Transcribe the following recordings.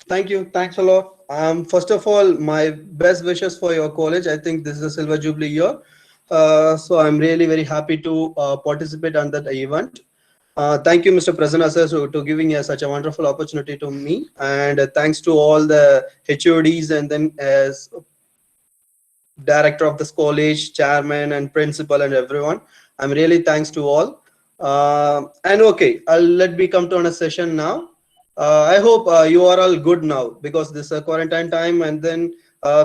Thank you. Thanks a lot. First of all, my best wishes for your college. I think this is a silver jubilee year. So I'm really very happy to participate on that event. Thank you, Mr. Prasanna sir, to giving such a wonderful opportunity to me. And thanks to all the HODs and then as director of this college, chairman and principal and everyone. I'm really thanks to all. And okay, let me come to on a session now. I hope you are all good now because this quarantine time and then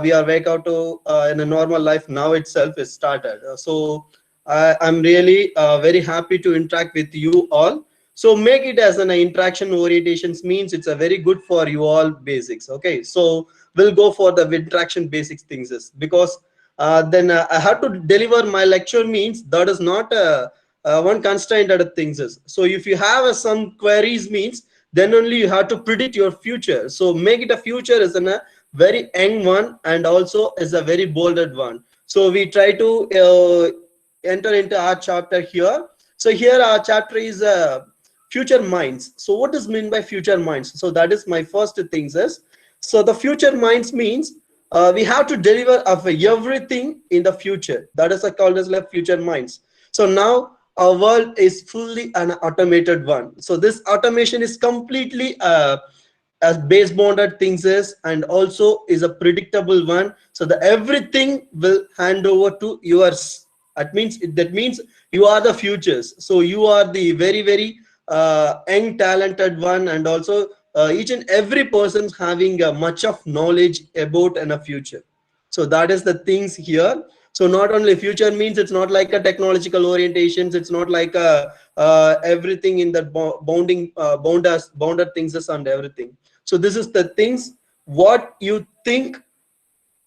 we are back out to in a normal life now itself is started. So I'm really very happy to interact with you all. So make it as an interaction orientations means it's a very good for you all basics. Okay, so we'll go for the interaction basics things is because then I have to deliver my lecture means that is not one constraint that things is. So if you have some queries means then only you have to predict your future. So make it a future is a very young one and also is a very bolded one. So we try to enter into our chapter here. So here our chapter is future minds. So what is mean by future minds? So that is my first things is. So the future minds means we have to deliver of everything in the future. That is called as like future minds. So now our world is fully an automated one. So this automation is completely as base bonded things is and also is a predictable one. So the everything will hand over to yours. That means you are the futures. So you are the very young talented one and also each and every person's having much of knowledge about in a future. So that is the things here. So not only future means it's not like a technological orientations, it's not like a everything in that bounded things is and everything. So this is the things what you think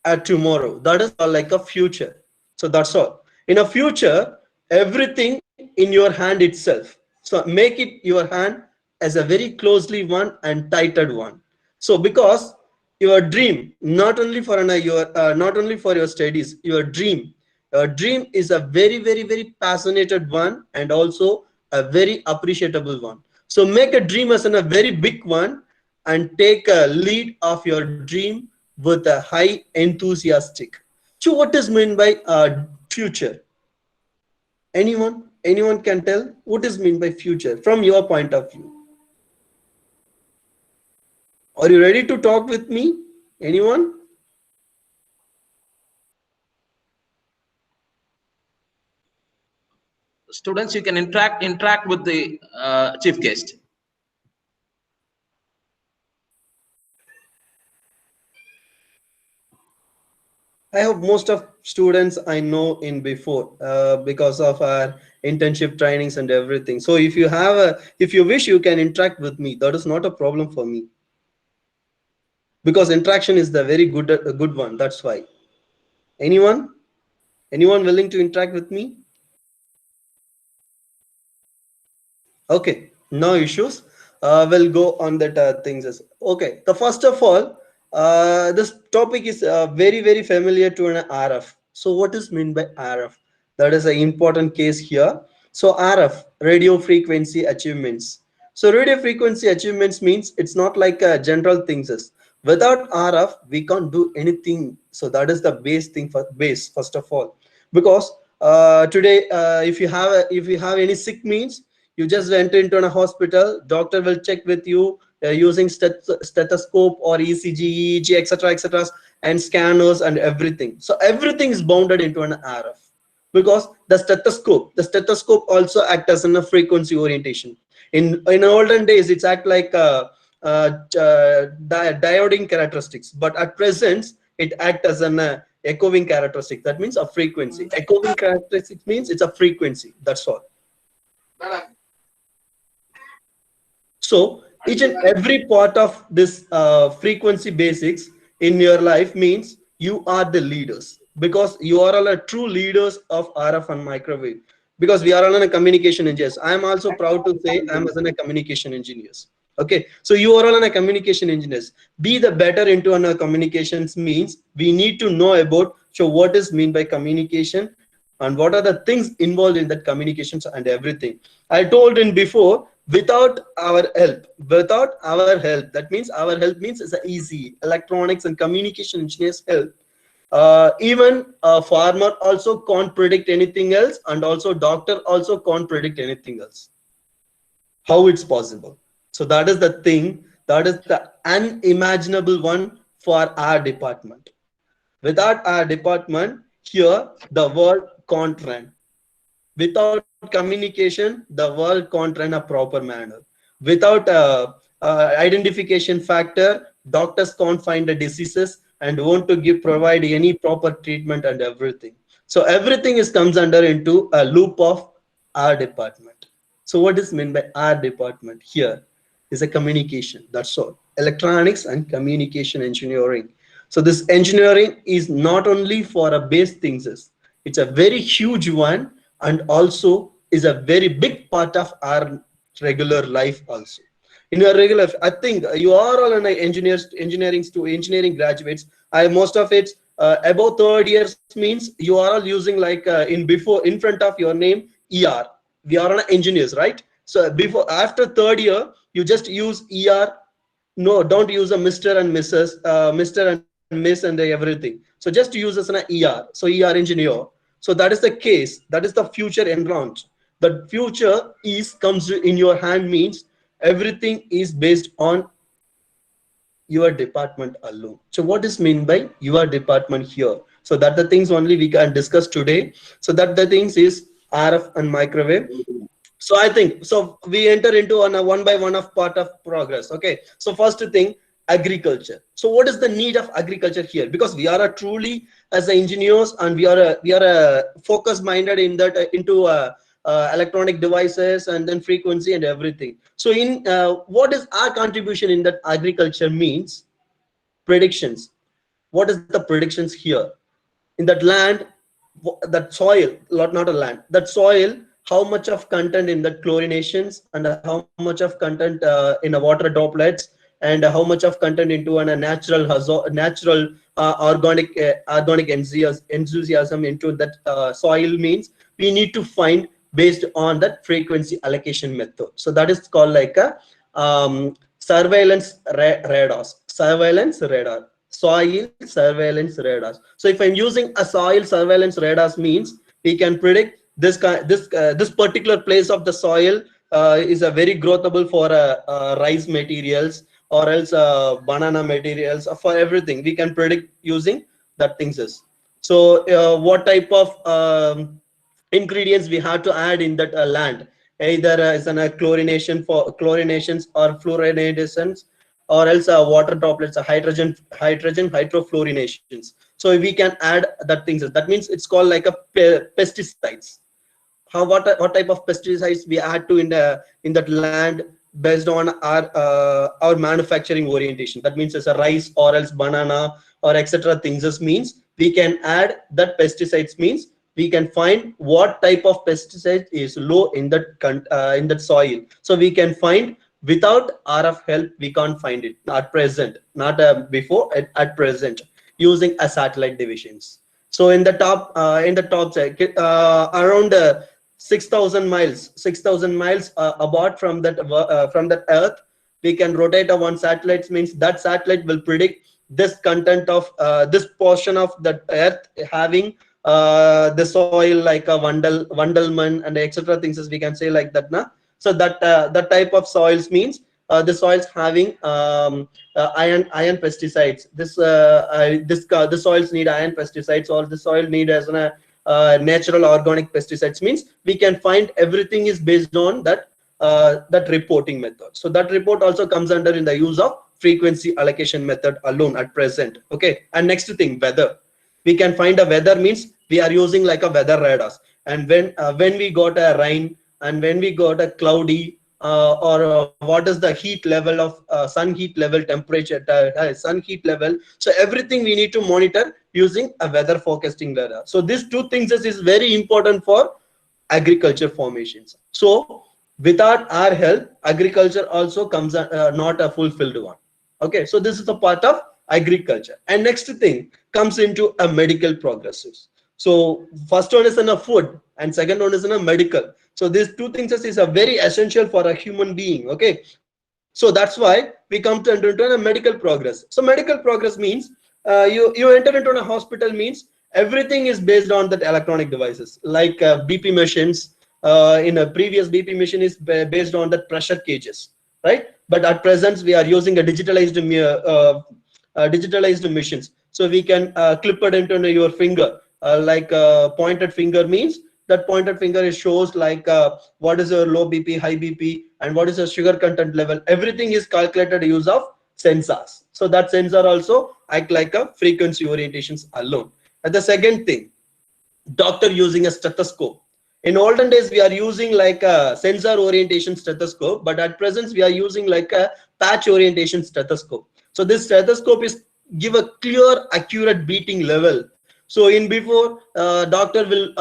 at tomorrow, that is like a future. So that's all in a future, everything in your hand itself. So make it your hand as a very closely one and tighted one. So because your dream not only for not only for your studies, your dream is a very passionate one and also a very appreciable one. So make a dream as a very big one and take a lead of your dream with a high enthusiastic. So what is meant by future? Anyone can tell what is meant by future from your point of view? Are you ready to talk with me? Anyone? Students, you can interact with the chief guest. I hope most of students I know in before because of our internship trainings and everything. So if you wish, you can interact with me. That is not a problem for me because interaction is the very good one. That's why. Anyone? Anyone willing to interact with me? Okay, no issues. We'll go on that things. Okay, the first of all, this topic is very familiar to an RF. So what is meant by RF? That is an important case here. So RF, radio frequency achievements. So radio frequency achievements means it's not like general things. Without RF, we can't do anything. So that is the base thing for base first of all, because today if you have any sick means you just enter into a hospital, doctor will check with you using stethoscope or ECG, EEG, etc., and scanners and everything. So everything is bounded into an RF because the stethoscope also act as a frequency orientation. In olden days, it's act like dioding characteristics, but at present it act as an echoing characteristic. That means a frequency. Echoing characteristic means it's a frequency. That's all. So each and every part of this frequency basics in your life means you are the leaders because you are all a true leaders of RF and microwave because we are all in a communication engineers. I am also proud to say I am as a communication engineers. Okay, so you are all in a communication engineers. Be the better into an communications means we need to know about so what is mean by communication and what are the things involved in that communications and everything. I told in before without our help. Without our help, that means our help means it's a easy electronics and communication engineers help. Even a farmer also can't predict anything else, and also doctor also can't predict anything else. How it's possible? So that is the thing, that is the unimaginable one for our department. Without our department here, the world can't run. Without communication, the world can't run a proper manner. Without identification factor, doctors can't find the diseases and want to give provide any proper treatment and everything. So everything is comes under into a loop of our department. So what is meant by our department here is a communication. That's all. Electronics and communication engineering. So this engineering is not only for a base things, it's a very huge one, and also is a very big part of our regular life also. In your regular, I think you are all an engineering graduates. I most of it above third years means you are all using like in front of your name ER. We are on engineers, right? So before after third year, you just use ER. No, don't use a Mr. and Mrs. Mr. and Miss and everything. So just use as an ER. So ER engineer. So that is the case. That is the future environment. The future is comes in your hand means everything is based on your department alone. So what is mean by your department here? So that the things only we can discuss today. So that the things is RF and microwave. So I think so we enter into on a one by one of part of progress. Okay, so first thing, agriculture. So what is the need of agriculture here? Because we are a truly as engineers, and we are a focus minded in that into electronic devices and then frequency and everything. So in what is our contribution in that agriculture means predictions. What is the predictions here in that land, that soil, not a land, that soil, how much of content in the chlorinations, and how much of content in a water droplets, and how much of content into a natural organic enthusiasm into that soil means we need to find based on that frequency allocation method. So that is called like a surveillance radar, soil surveillance radars. So if I'm using a soil surveillance radars means we can predict this particular place of the soil is a very growthable for rice materials, or else banana materials, for everything we can predict using that things is. So what type of ingredients we have to add in that land, either as an chlorination for chlorinations or fluoridations, or else water droplets, hydrogen hydrofluorinations. So we can add that things. That means it's called like a pesticides. What type of pesticides we add to in that land based on our manufacturing orientation. That means as a rice or else banana or etc. things. This means we can add that pesticides means we can find what type of pesticide is low in that soil. So we can find without RF help we can't find it at present, not before, at present, using a satellite divisions. So in the top side, around 6,000 miles apart from that earth, we can rotate a one satellite. Means that satellite will predict this content of this portion of that earth having the soil like a Vandelman and etc. things, as we can say like that na. So that that type of soils means the soils having iron pesticides. The soils need iron pesticides, or the soil need as a natural organic pesticides. Means we can find everything is based on that that reporting method. So that report also comes under in the use of frequency allocation method alone at present. Okay, and next thing, weather. We can find a weather means we are using like a weather radars, and when we got a rain and when we got a cloudy or what is the heat level of sun heat level, temperature, sun heat level. So everything we need to monitor using a weather forecasting radar. So these two things is very important for agriculture formations. So without our help, agriculture also comes not a fulfilled one. Okay, so this is a part of agriculture. And next thing comes into a medical progresses. So first one is in a food and second one is in a medical. So these two things is a very essential for a human being. Okay, so that's why we come to enter into a medical progress. So medical progress means you enter into a hospital means everything is based on that electronic devices like BP machines. In a previous BP machine is based on that pressure gauges, right? But at present we are using a digitalized machines, so we can clip it into your finger. Like pointed finger means that pointed finger is shows like what is your low BP, high BP, and what is your sugar content level. Everything is calculated use of sensors. So that sensor also act like a frequency orientations alone. And the second thing, doctor using a stethoscope. In olden days we are using like a sensor orientation stethoscope, but at present we are using like a patch orientation stethoscope. So this stethoscope is give a clear accurate beating level. So in before doctor will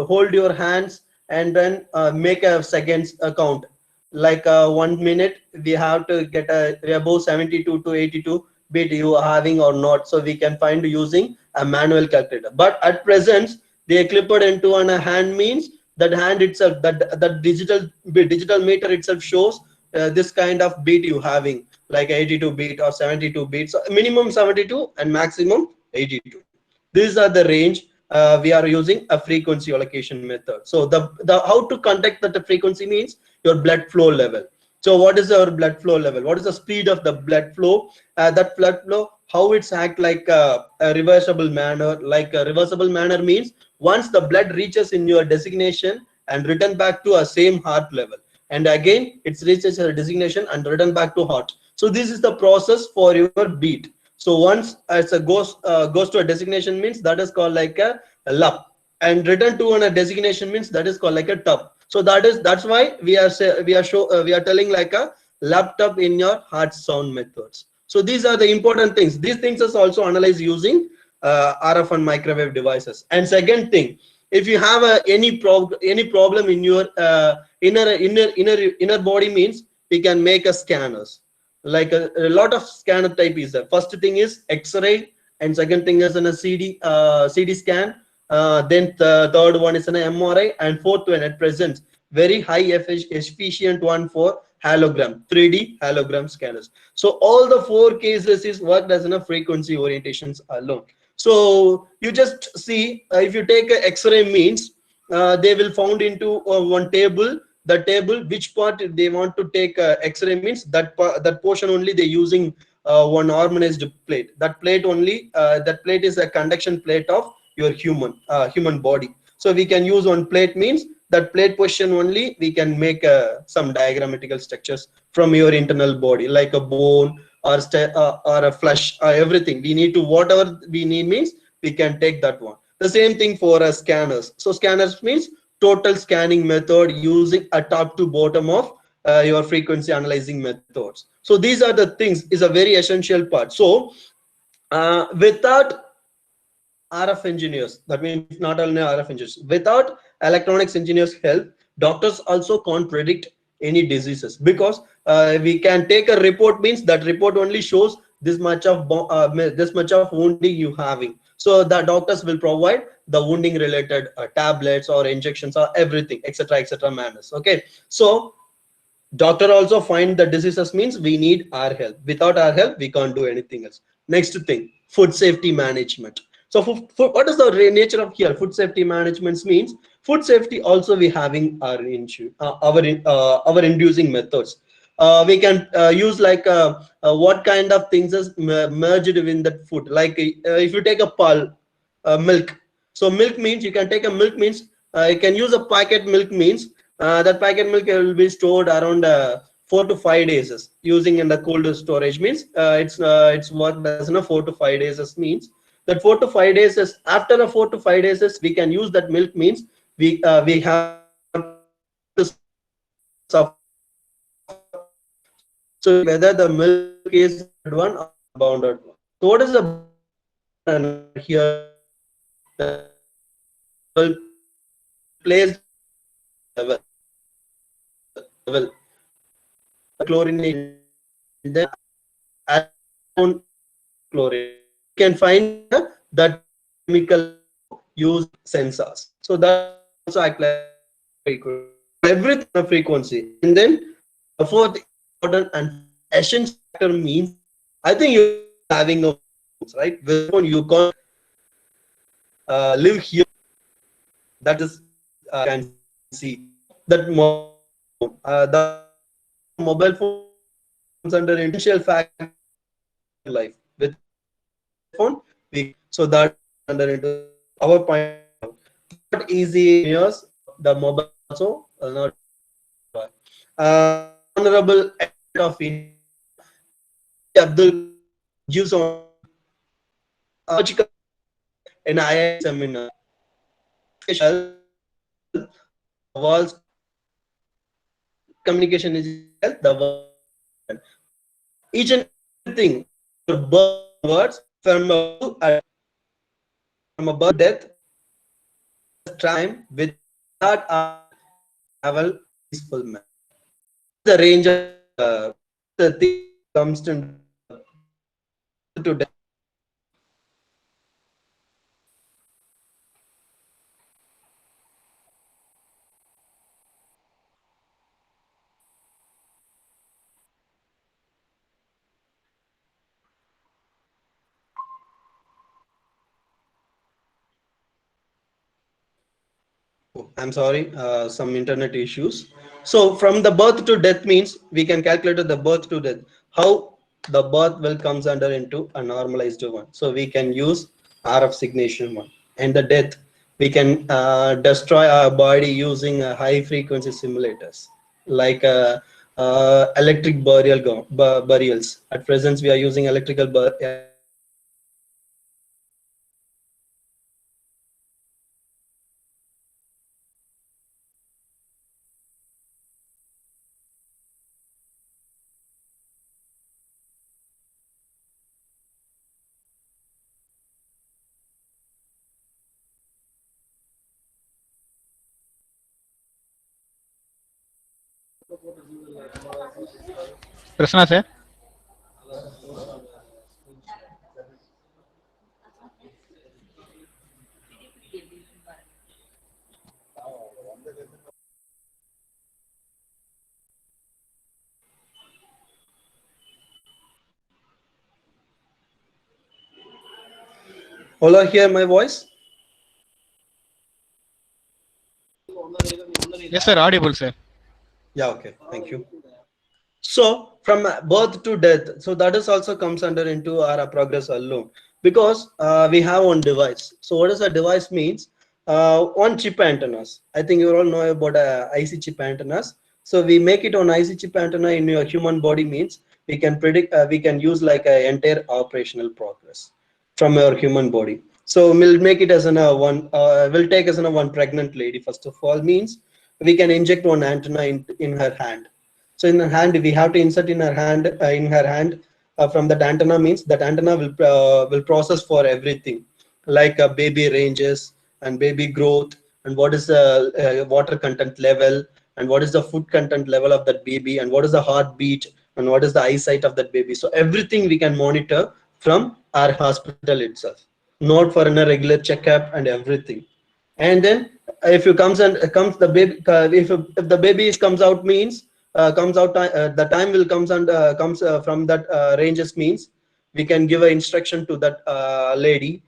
hold your hands and then make a seconds count, like 1 minute we have to get a above 72 to 82 beat you are having or not, so we can find using a manual calculator. But at present they clip it into on a hand means that hand itself, that digital meter itself shows this kind of beat you having like 82 beat or 72 beats, so minimum 72 and maximum 82. These are the range. We are using a frequency allocation method. So the how to conduct that the frequency means your blood flow level. So what is our blood flow level? What is the speed of the blood flow? That blood flow, how it's act like a reversible manner. Like a reversible manner means once the blood reaches in your designation and return back to a same heart level, and again it reaches a designation and return back to heart. So this is the process for your beat. So once it's a goes to a designation means that is called like a lup, and return to a designation means that is called like a tub. So that's why we are telling like a laptop in your heart sound methods. So these are the important things. These things is also analyzed using RF and microwave devices. And second thing, if you have any problem in your inner body means we can make a scanners. Like a lot of scanner type is there. First thing is X-ray, and second thing is in a CD scan. Then the third one is an MRI, and fourth one at present very high efficient one for hologram, 3D hologram scanners. So all the four cases is worked as in a frequency orientations alone. So you just see if you take a X-ray means they will found into one table. The table which part they want to take X-ray means that portion only they using one harmonized plate. That plate only that plate is a conduction plate of your human body. So we can use one plate means that plate position only we can make some diagrammatical structures from your internal body like a bone or a flesh, everything we need to whatever we need means we can take that one. The same thing for scanners. So scanners means total scanning method using a top to bottom of your frequency analyzing methods. So these are the things is a very essential part. So without RF engineers, that means not only RF engineers, without electronics engineers help, doctors also can't predict any diseases, because we can take a report means that report only shows this much of wounding you having. So the doctors will provide the wounding related tablets or injections or everything, etc manners. Okay, so doctor also find the diseases means we need our help. Without our help we can't do anything else. Next thing, food safety management. So what is the nature of here? Food safety management means food safety also we having our inducing methods. We can use like what kind of things is merged in that food. Like if you take a milk. So milk means you can take a milk means you can use a packet milk means that packet milk will be stored around 4 to 5 days using in the cold storage means it's worked as in a 4 to 5 days means that 4 to 5 days is after the 4 to 5 days is we can use that milk means we have to suffer. So whether the milk is one or bounded one. So what is the here placed level chlorinate, then chlorine. You can find that chemical use sensors. So that also act like frequency. Everything a frequency. And then the fourth important and essential factor means, I think you're having a phone, right? With phone you can't live here. That is can see that the mobile phone comes under essential factor life. With phone, so that under into our point. Not easy years. The mobile also not. Honorable of India, Abdul gives on in IIT seminar. Walls communication is the world. Each and everything words from a birth death time with that travel peaceful man. The range of the thing comes to death. I'm sorry, some internet issues. So from the birth to death means we can calculate the birth to death. How the birth will comes under into a normalized one. So we can use RF signation one. And the death, we can destroy our body using high frequency simulators like electric burials. At present, we are using electrical Prasna sir. Ola, hear my voice? Yes sir, audible sir. Yeah, okay, thank you. So from birth to death, so that is also comes under into our progress alone, because we have one device. So what does a device means? One chip antennas. I think you all know about IC chip antennas. So we make it on IC chip antenna in your human body means we can predict, we can use like a entire operational progress from your human body. So we'll make it as an we'll take as an one pregnant lady. First of all means we can inject one antenna in her hand. So in her hand, we have to insert in her hand. From that antenna means that antenna will process for everything, like baby ranges and baby growth, and what is the water content level, and what is the food content level of that baby, and what is the heartbeat, and what is the eyesight of that baby. So everything we can monitor from our hospital itself, not for a regular checkup and everything. And then if you comes the baby, if the baby comes out means comes out the time will comes and comes from that ranges means we can give an instruction to that lady.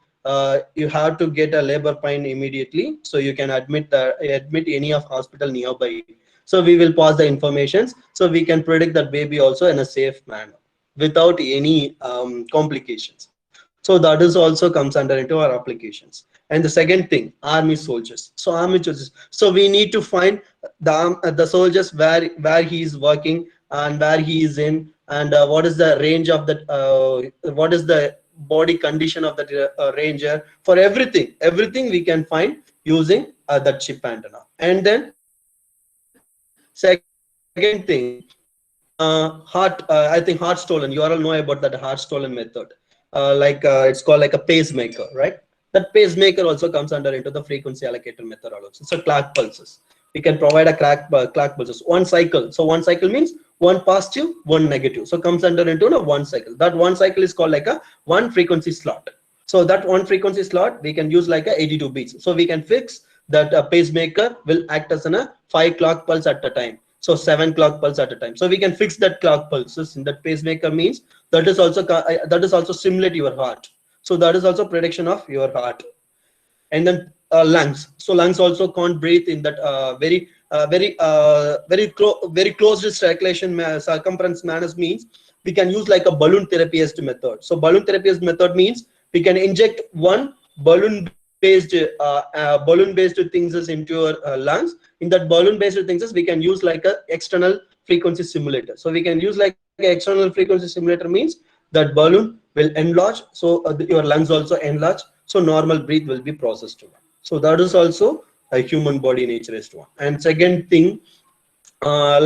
You have to get a labor pain immediately, so you can admit any of hospital nearby. So we will pass the informations, so we can predict that baby also in a safe manner without any complications. So that is also comes under into our applications. And the second thing, army soldiers. So army soldiers. So we need to find the soldiers where he is working and where he is in, and what is the range of that. What is the body condition of that ranger? For everything we can find using that chip antenna. And then second thing, I think heart stolen. You all know about that heart stolen method. It's called like a pacemaker, right? That pacemaker also comes under into the frequency allocator methodology. So clock pulses. We can provide a clock pulses. One cycle. So one cycle means one positive, one negative. So comes under into one cycle. That one cycle is called like a one frequency slot. So that one frequency slot we can use like a 82 beats. So we can fix that a pacemaker will act as a 5 clock pulse at a time. So 7 clock pulse at a time. So we can fix that clock pulses in that pacemaker means that is also simulate your heart. So that is also prediction of your heart. And then lungs. So lungs also can't breathe in that very closed circulation circumference manners means we can use like a balloon therapy-based method. So balloon therapy-based method means we can inject one balloon-based things into your lungs. In that balloon-based things, we can use like a external frequency simulator. So we can use like an external frequency simulator means that balloon will enlarge. So your lungs also enlarge. So normal breath will be processed. So that is also a human body naturist one. And second thing, what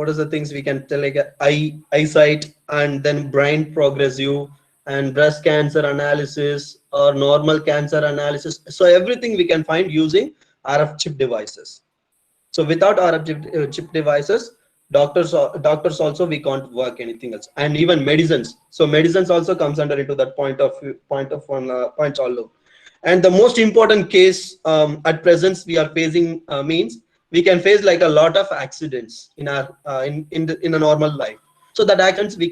is the things we can tell, like eyesight and then brain progressive and breast cancer analysis or normal cancer analysis. So everything we can find using RF chip devices. So without RF chip devices, doctors also we can't work anything else, and even medicines. So medicines also comes under into that point also. And the most important case at present we are facing means we can face like a lot of accidents in our in a normal life. So that accidents we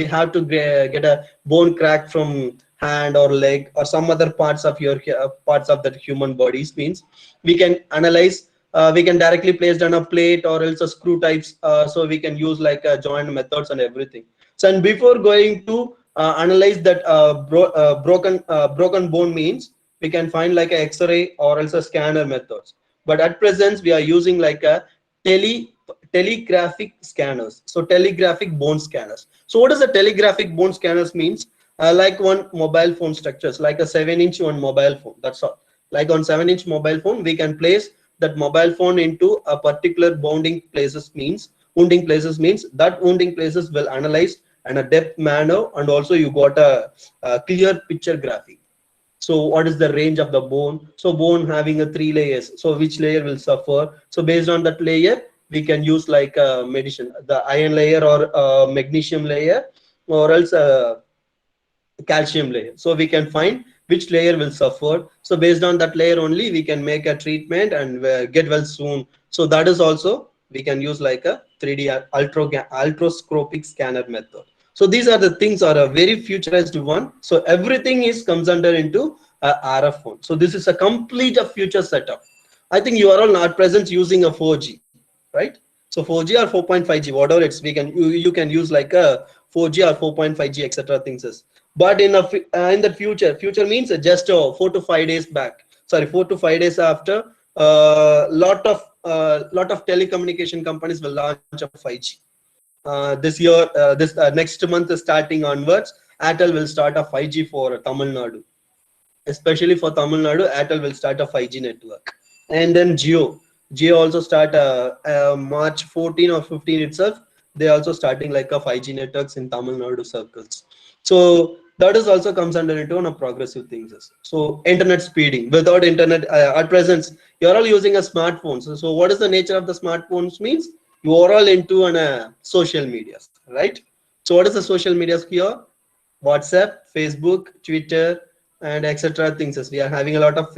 have to get a bone crack from hand or leg or some other parts of your parts of that human bodies means we can analyze. We can directly place on a plate or else a screw types. So we can use like joint methods and everything. So and before going to analyze that broken bone means we can find like a X-ray or else a scanner methods. But at present we are using like a telegraphic scanners. So telegraphic bone scanners. So what does a telegraphic bone scanners means? Like one mobile phone structures, like a 7-inch one mobile phone. That's all. Like on 7-inch mobile phone, we can place that mobile phone into a particular wounding places means that wounding places will analyze in a depth manner, and also you got a clear picture graphic. So what is the range of the bone? So bone having a 3 layers. So which layer will suffer? So based on that layer, we can use like a medicine, the iron layer or magnesium layer or else calcium layer. So we can find which layer will suffer. So based on that layer only, we can make a treatment and get well soon. So that is also we can use like a 3D ultrascopic scanner method. So these are the things are a very futuristic one. So everything comes under into RF phone. So this is a complete future setup. I think you are all not present using a 4G, right? So 4G or 4.5G, whatever it's, you can use like a 4G or 4.5G, etc. things. But in the future means just 4 to 5 days back. Sorry, 4 to 5 days after, lot of telecommunication companies will launch a 5G. This year, next month starting onwards, Airtel will start a 5G for Tamil Nadu. Especially for Tamil Nadu, Airtel will start a 5G network. And then Jio also start March 14 or 15 itself. They also starting like a 5G networks in Tamil Nadu circles. So that is also comes under into a progressive things. So internet speeding. Without internet at present, you are all using a smartphone. So what is the nature of the smartphones means? You are all into social media, right? So what is the social media here? WhatsApp, Facebook, Twitter, and etc. things. We are having a lot of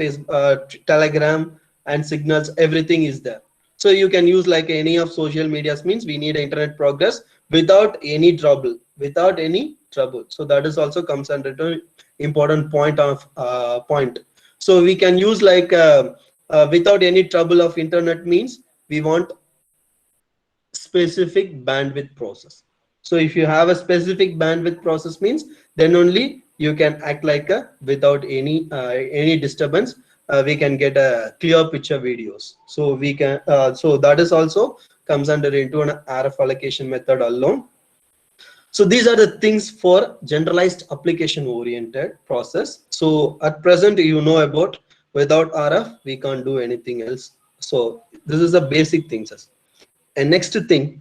Telegram and Signals. Everything is there. So you can use like any of social medias means we need internet progress without any trouble. So that is also comes under the important point of point. So we can use like without any trouble of internet means we want specific bandwidth process. So if you have a specific bandwidth process means then only you can act like a without any disturbance. We can get a clear picture videos. So we can so that is also comes under into an RF allocation method alone. So these are the things for generalized application oriented process. So at present you know about without RF we can't do anything else. So this is the basic things. And next thing,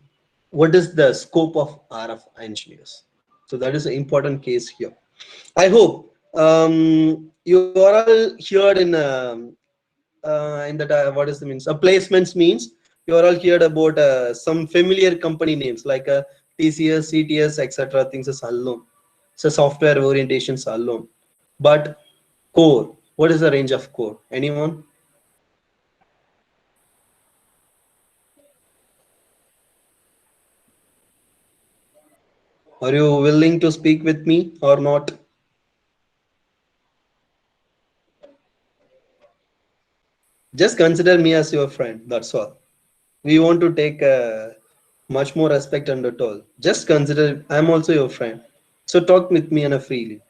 what is the scope of RF engineers? So that is an important case here. I hope you are all here in that what is the means? Placements means you are all heard about some familiar company names like TCS, CTS, etc. things as alone. So software orientations alone. But core, what is the range of core? Anyone? Are you willing to speak with me or not? Just consider me as your friend. That's all. We want to take much more respect and all. Just consider I'm also your friend. So talk with me and freely.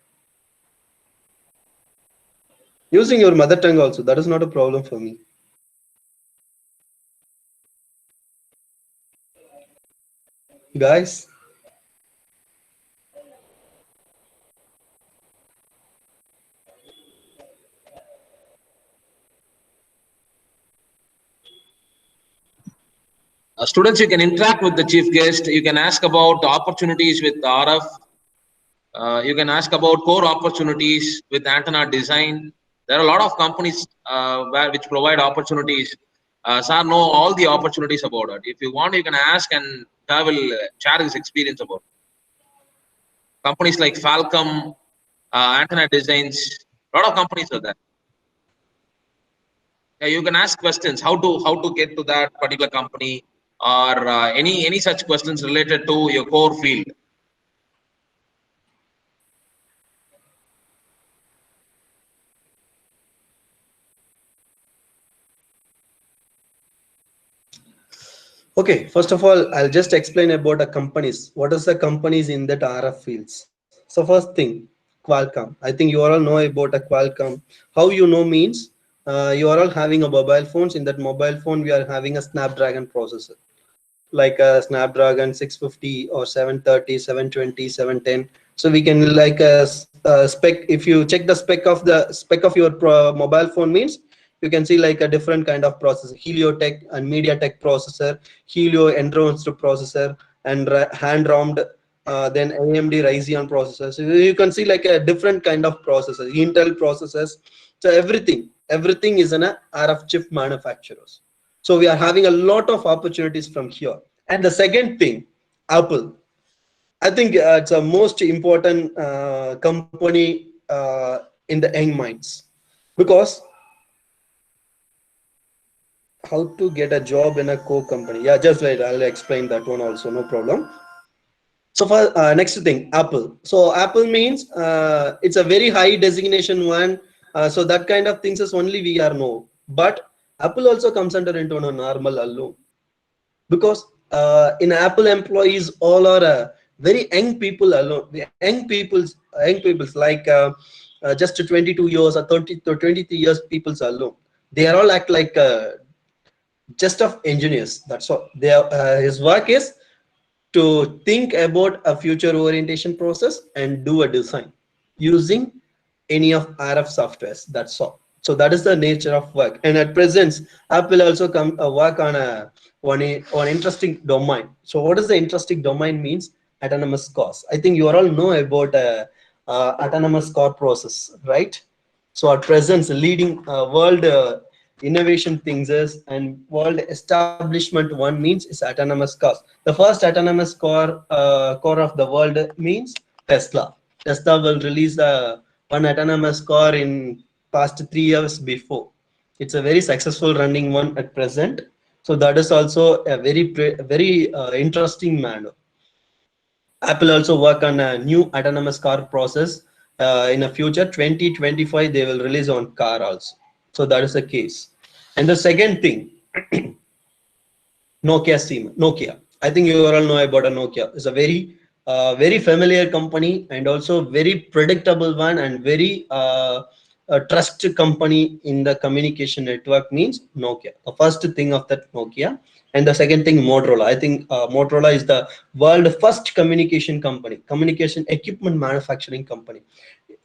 Using your mother tongue also, that is not a problem for me. Guys, Students, you can interact with the chief guest. You can ask about the opportunities with RF. You can ask about core opportunities with antenna design. There are a lot of companies which provide opportunities. Sir know all the opportunities about it. If you want, you can ask and I will share his experience about it. Companies like Falcom, antenna designs, a lot of companies are there. Yeah, you can ask questions how to get to that particular company or any such questions related to your core field. okay, first of all, I'll just explain about the companies. What is the companies in that RF fields? So first thing, Qualcomm. I think you all know about a Qualcomm. How you know means you are all having a mobile phones. In that mobile phone, we are having a Snapdragon processor, like a Snapdragon 650 or 730, 720, 710. So we can like a spec. If you check the spec of your mobile phone means you can see like a different kind of processor, Heliotech and MediaTek processor, Helio enhanced processor, and hand-ROMmed, then AMD Ryzen processor. So you can see like a different kind of processors, Intel processors. So everything is in a RF chip manufacturers. So we are having a lot of opportunities from here. And the second thing, Apple. I think it's a most important company in the young minds, because how to get a job in a company. Yeah, just right. I'll explain that one also. No problem. So for next thing, Apple. So Apple means it's a very high designation one. So that kind of things is only we are know. But Apple also comes under into a normal alone, because in Apple employees all are very young people alone. The young people's like just 22 years or 30 to 23 years people's alone. They are all act like just of engineers. That's all. His work is to think about a future orientation process and do a design using any of RF softwares. That's all. So that is the nature of work. And at present, Apple also come work on one interesting domain. So what is the interesting domain means? Autonomous cars. I think you all know about autonomous car process, right? So at present, leading world innovation things is, and world establishment one means is autonomous cars. The first autonomous car of the world means Tesla. Tesla will release one autonomous car in past 3 years before. It's a very successful running one at present. So that is also a very interesting manner. Apple also work on a new autonomous car process. In the future 2025 they will release on car also. So that is the case. And the second thing, Nokia. I think you all know about a Nokia. It's a very familiar company, and also very predictable one, and very a trusted company in the communication network means Nokia. The first thing of that Nokia, and the second thing Motorola. I think Motorola is the world first communication company, communication equipment manufacturing company.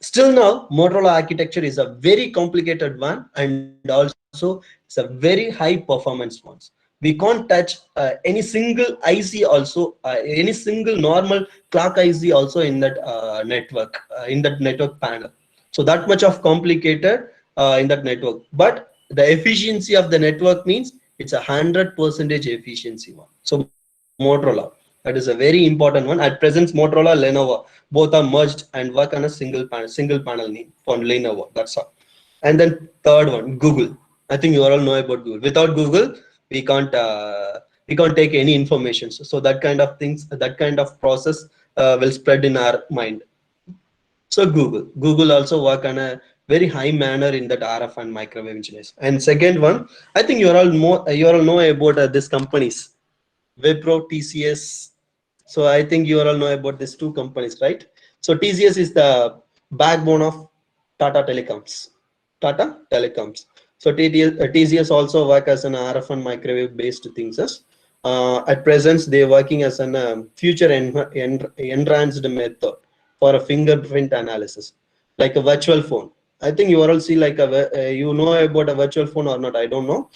Still now, Motorola architecture is a very complicated one, and also it's a very high performance one. We can't touch any single IC also, any single normal clock IC also in that network panel. So that much of complicated in that network. But the efficiency of the network means it's 100% efficiency one. So Motorola. That is a very important one. At present, Motorola, Lenovo, both are merged and work on a single panel name for Lenovo. That's all. And then third one, Google. I think you all know about Google. Without Google, we can't take any information. So that kind of things, that kind of process will spread in our mind. So Google also work on a very high manner in that RF and microwave engineers. And second one, I think you all know about these companies, Wipro, TCS. So I think you all know about these two companies, right? So TCS is the backbone of Tata Telecoms. Tata Telecoms. So TCS also work as an RF and microwave based things. At present, they are working as an future enhanced method for a fingerprint analysis, like a virtual phone. I think you all see like you know about a virtual phone or not? I don't know.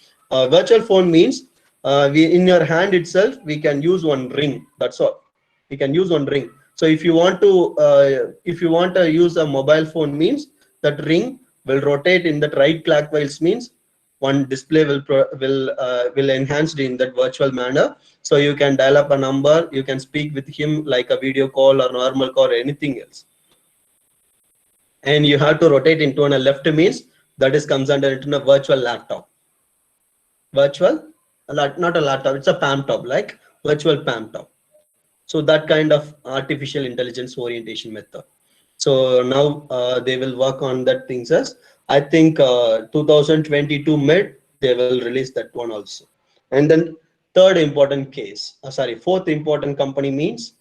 Virtual phone means in your hand itself we can use one ring. That's all. We can use one ring. So if you want to use a mobile phone, means that ring will rotate in that right clockwise, means one display will enhanced in that virtual manner. So you can dial up a number, you can speak with him like a video call or normal call or anything else. And you have to rotate into a left, means that is comes under into a virtual laptop. Virtual, not a laptop, it's a PAM top, like virtual PAM top. So that kind of artificial intelligence orientation method. So now they will work on that things as I think 2022 mid they will release that one also. And then fourth important company means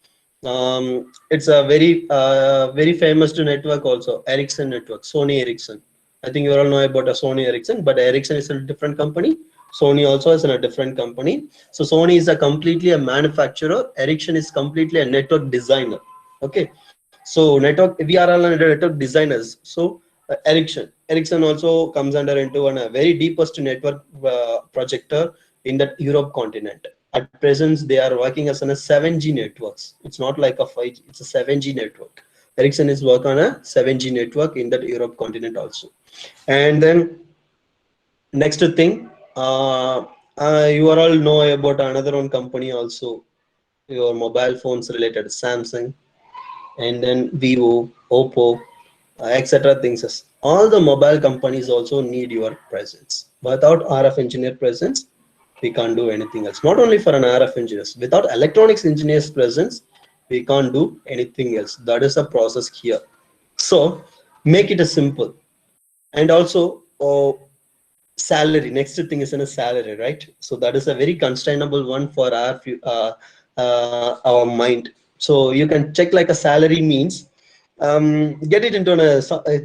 it's a very famous to network also, Ericsson network, Sony Ericsson. I think you all know about a Sony Ericsson, but Ericsson is a different company. Sony also is in a different company. So Sony is completely a manufacturer. Ericsson is completely a network designer. Okay. So we are all network designers. So Ericsson also comes under into a very deepest network projector in that Europe continent. At present, they are working as on a 7G networks. It's not like a 5G, it's a 7G network. Ericsson is working on a 7G network in that Europe continent also. And then next thing, you all know about another one company also, your mobile phones related, Samsung, and then Vivo, Oppo, etc. things. All the mobile companies also need your presence. Without RF engineer presence, we can't do anything else. Not only for an RF engineers, without electronics engineers presence, we can't do anything else. That is a process here. So make it a simple. And also salary. Next thing is in a salary, right? So that is a very constrainable one for our mind. So you can check like a salary means get it into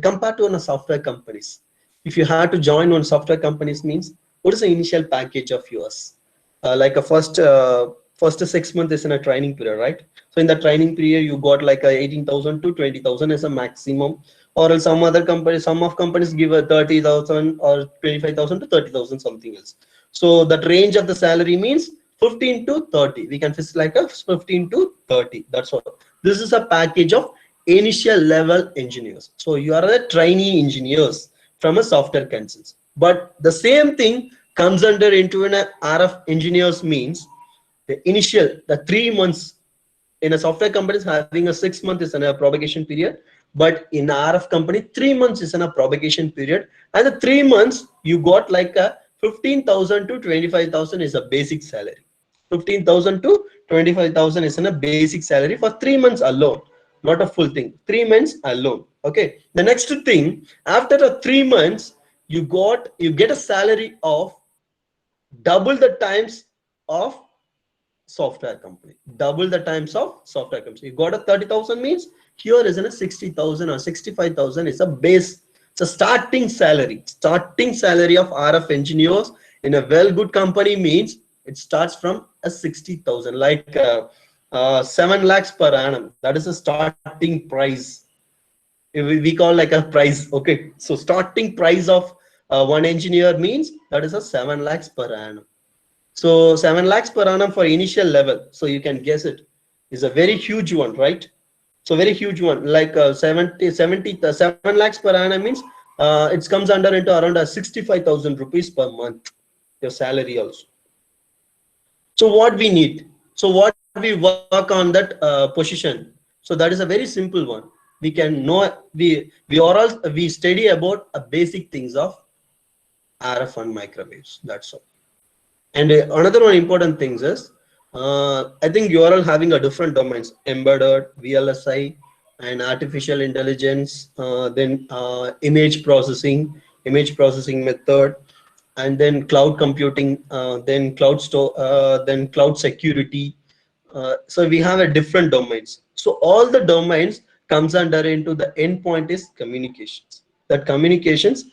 compared to a software companies. If you have to join one software companies, means what is the initial package of yours? Like a first 6 months is in a training period, right? So in the training period, you got like a 18,000 to 20,000 as a maximum, or else some other companies, some of companies give a 30,000 or 25,000 to 30,000 something else. So that range of the salary means 15 to 30. We can fix like a 15 to 30. That's all. This is a package of initial level engineers. So you are a trainee engineers from a software consultant. But the same thing comes under into an RF engineers, means the initial, the 3 months in a software company is having a 6 month is in a propagation period, but in RF company 3 months is in a propagation period, and the 3 months you got like a 15,000 to 25,000 is a basic salary. 15,000 to 25,000 is in a basic salary for 3 months alone, not a full thing. 3 months alone. Okay. The next thing, after the 3 months, you get a salary of double the times of software company. Double the times of software company. You got a 30,000 means here is in a 60,000 or 65,000 is a base. It's a starting salary. Starting salary of RF engineers in a well good company means it starts from a 60,000, like 7 lakhs per annum. That is a starting price. We call like a price. Okay. So starting price of one engineer means that is a 7 lakhs per annum. So 7 lakhs per annum for initial level. So you can guess it is a very huge one, right? So very huge one, like 7 lakhs per annum means it comes under into around 65,000 rupees per month, your salary also. So what we need? So what we work on that position? So that is a very simple one. We can know, we study about basic things of RF and microwaves. That's all. And another one important things is, I think you are all having a different domains: embedded, VLSI, and artificial intelligence. Then image processing method, and then cloud computing, then then cloud security. So we have a different domains. So all the domains comes under into the endpoint is communications. That communications,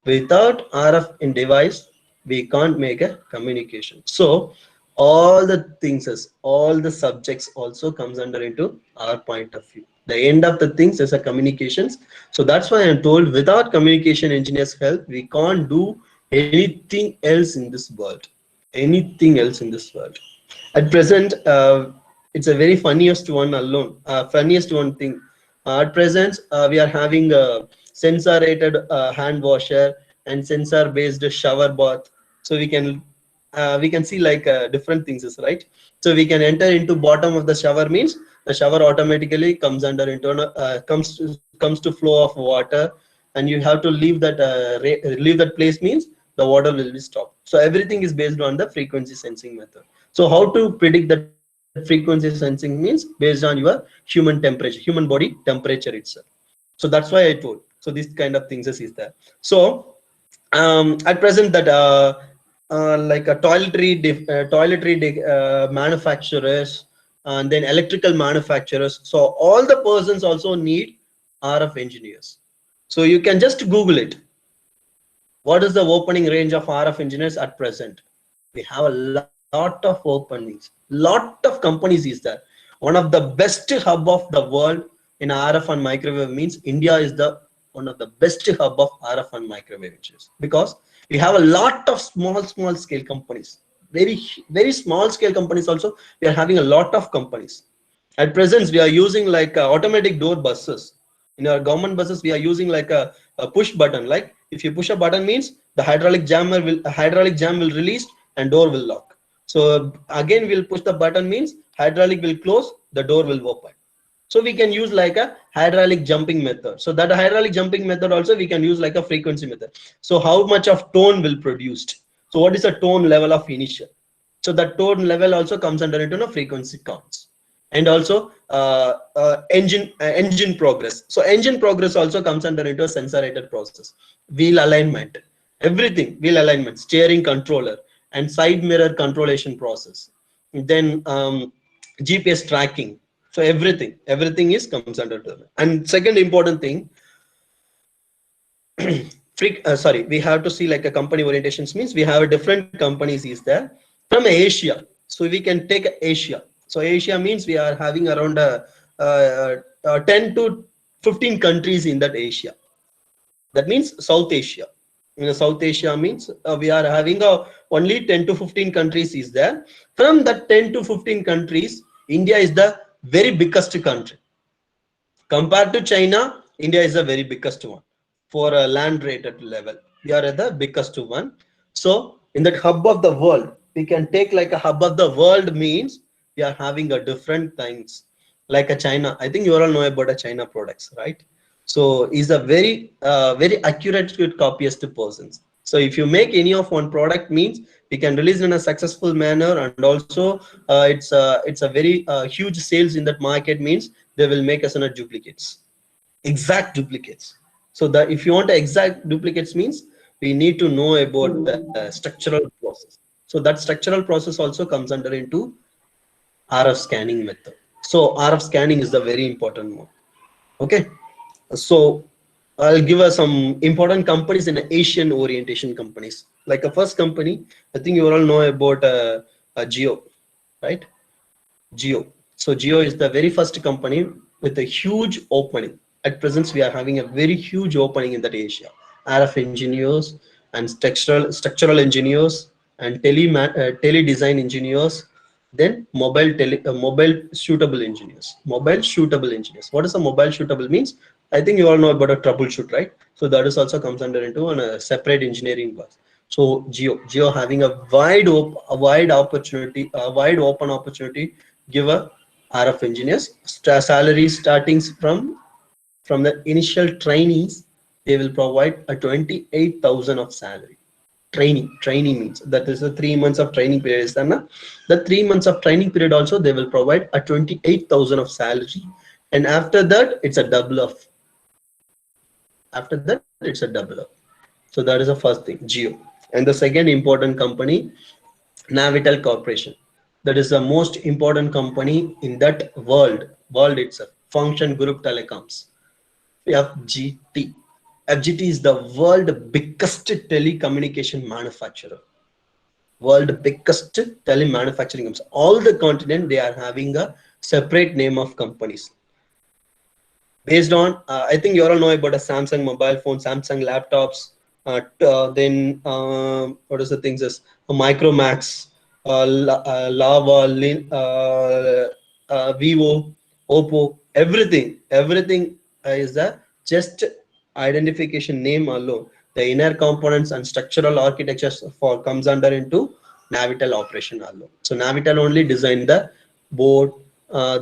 without RF in device, we can't make a communication. So all the things is, all the subjects also comes under into our point of view. The end of the things is a communications. So that's why I'm told, without communication engineers help, we can't do anything else in this world. Anything else in this world. At present, it's a very funniest one alone. Funniest one thing. At present, we are having a sensor-rated hand washer and sensor-based shower bath. So we can see like different things, right? So we can enter into bottom of the shower, means the shower automatically comes under internal comes to flow of water, and you have to leave that place, means the water will be stopped. So everything is based on the frequency sensing method. So how to predict that frequency sensing means based on your human temperature, human body temperature itself. So that's why I told. So this kind of things is there. So at present, that like a toiletry manufacturers, and then electrical manufacturers. So all the persons also need RF engineers. So you can just Google it. What is the opening range of RF engineers at present? We have a lot of openings, lot of companies is there. One of the best hub of the world in RF and microwave means India is the one of the best hub of RF and microwave engineers, because we have a lot of small scale companies, very small scale companies also. We are having a lot of companies. At present, we are using like automatic door buses. In our government buses, we are using like a push button. Like if you push a button, means the hydraulic jam will release and door will lock. So again, we'll push the button, means hydraulic will close, the door will open. So we can use like a hydraulic jumping method. So that hydraulic jumping method also we can use like a frequency method. So how much of tone will produced? So what is the tone level of initial? So that tone level also comes under into a frequency counts. And also engine progress. So engine progress also comes under into a sensor rated process. Wheel alignment, everything, wheel alignment, steering controller, and side mirror controlation process. Then GPS tracking. So everything is comes under them. And second important thing, we have to see like a company orientations, means we have a different companies is there from Asia. So we can take Asia. So Asia means we are having around 10 to 15 countries in that Asia. That means South Asia. In South Asia means we are having only 10 to 15 countries is there. From that 10 to 15 countries, India is the very biggest country. Compared to China, India is the very biggest one for a land rated level. We are the biggest one. So in that hub of the world, we can take like a hub of the world, means we are having a different things like a China. I think you all know about a China products, right? So is a very accurate copyist persons. So if you make any of one product, means we can release in a successful manner, and also it's a very huge sales in that market, means they will make us in a duplicates, exact duplicates. So that if you want exact duplicates, means we need to know about the structural process. So that structural process also comes under into RF scanning method. So RF scanning is the very important one. Okay. So I'll give us some important companies in Asian orientation companies. Like a first company, I think you all know about Jio, right? Jio. So Jio is the very first company with a huge opening. At present, we are having a very huge opening in that Asia. RF engineers and structural engineers and tele design engineers. Then mobile shootable engineers. Mobile shootable engineers. What is a mobile shootable means? I think you all know about a troubleshoot, right? So that is also comes under into a separate engineering class. So Jio having a wide open opportunity give a RF engineers salary starting from the initial trainees. They will provide a 28,000 of salary. Training means that is a 3 months of training period is done. The 3 months of training period also they will provide a 28,000 of salary, and after that it's a double up. After that it's a double up. So that is the first thing, Geo. And the second important company, Navitel Corporation. That is the most important company in that world itself. Function Group Telecoms. FGT. FGT is the world biggest telecommunication manufacturer. World biggest telemanufacturing companies. All the continent they are having a separate name of companies. Based on, I think you all know about a Samsung mobile phone, Samsung laptops. Then what is the things is Micromax, Lava, Vivo, Oppo, everything is the just identification name alone. The inner components and structural architectures for comes under into Navitel operation alone. So Navitel only designed the board,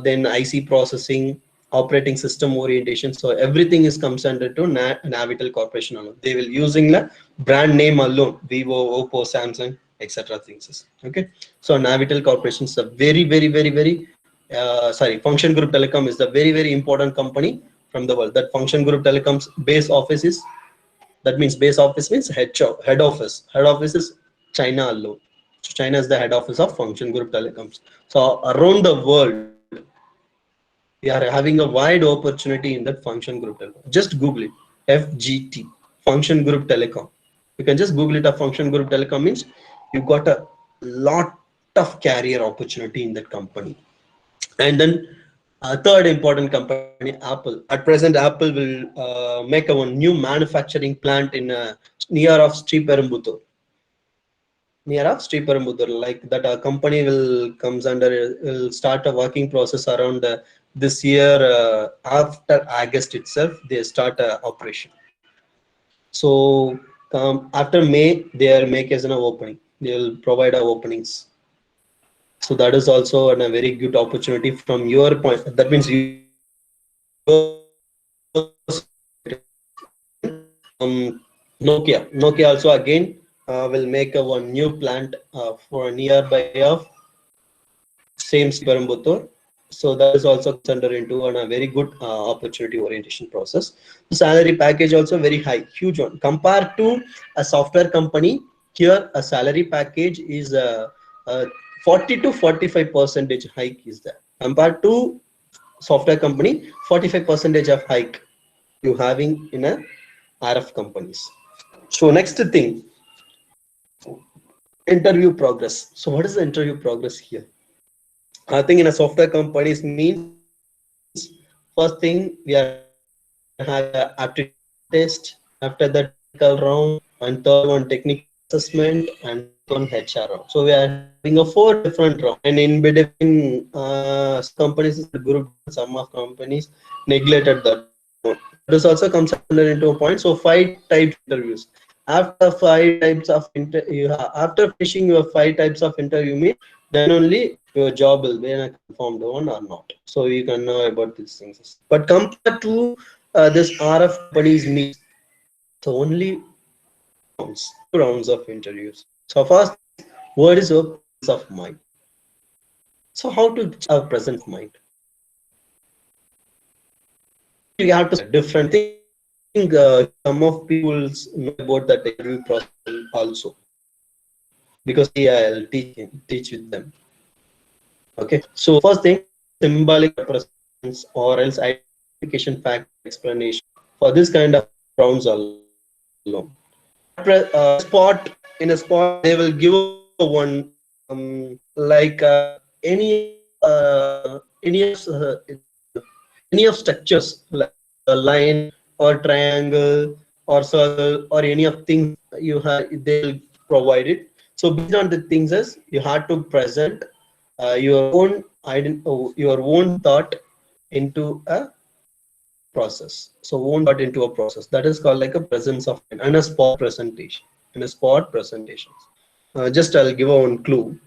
then IC processing, operating system orientation. So everything is comes under to Navitel Corporation alone. They will using the brand name alone, Vivo, Oppo, Samsung, etc. things. Okay. So Navitel Corporation is a very Function Group Telecom is the very important company from the world. That Function Group Telecom's base office is, that means base office means head office. Head office is China alone. So China is the head office of Function Group Telecoms. So around the world, we are having a wide opportunity in that Function Group Telecom. Just Google it, FGT, Function Group Telecom. You can just Google it. A Function Group Telecom means you got a lot of career opportunity in that company. And then third important company, Apple. At present, Apple will make a new manufacturing plant in near of Sriperumbudur. Like that, a company will start a working process around this year. After August itself, they start operation. So after May, their make as an opening. They will provide openings. So that is also a very good opportunity from your point. That means you Nokia also again will make one new plant for nearby of same Sriperumbudur. So that is also considered into a very good opportunity orientation process. The salary package also very high, huge one. Compared to a software company, here a salary package is 40 to 45% hike is there. Compared to software company, 45% of hike you having in a RF companies. So next thing, interview progress. So what is the interview progress here? I think in a software companies means first thing we are having an aptitude test, after that technical round, and third one technical assessment, and one HR round. So we are having a 4 different rounds, and in between companies, the group, some of companies neglected that. This also comes under into a point. So 5 types of interviews. After 5 types of interview, after finishing your 5 types of interview, then only your job will be a confirmed one or not. So you can know about these things. But compared to this RF companies meet, so only 2 rounds of interviews. So first, what is your presence of mind? So how to have presence of mind? You have to different things. Some of people know about that interview process also, because I'll teach with them. Okay, so first thing, symbolic presence or else identification fact explanation. For this kind of rounds alone, in a spot they will give one like any of structures like a line or triangle or circle or any of things you have, they'll provide it. So based on the things is you have to present your own thought into a process. So own thought into a process, that is called like a presence of mind and a spot presentation. Just I'll give one clue.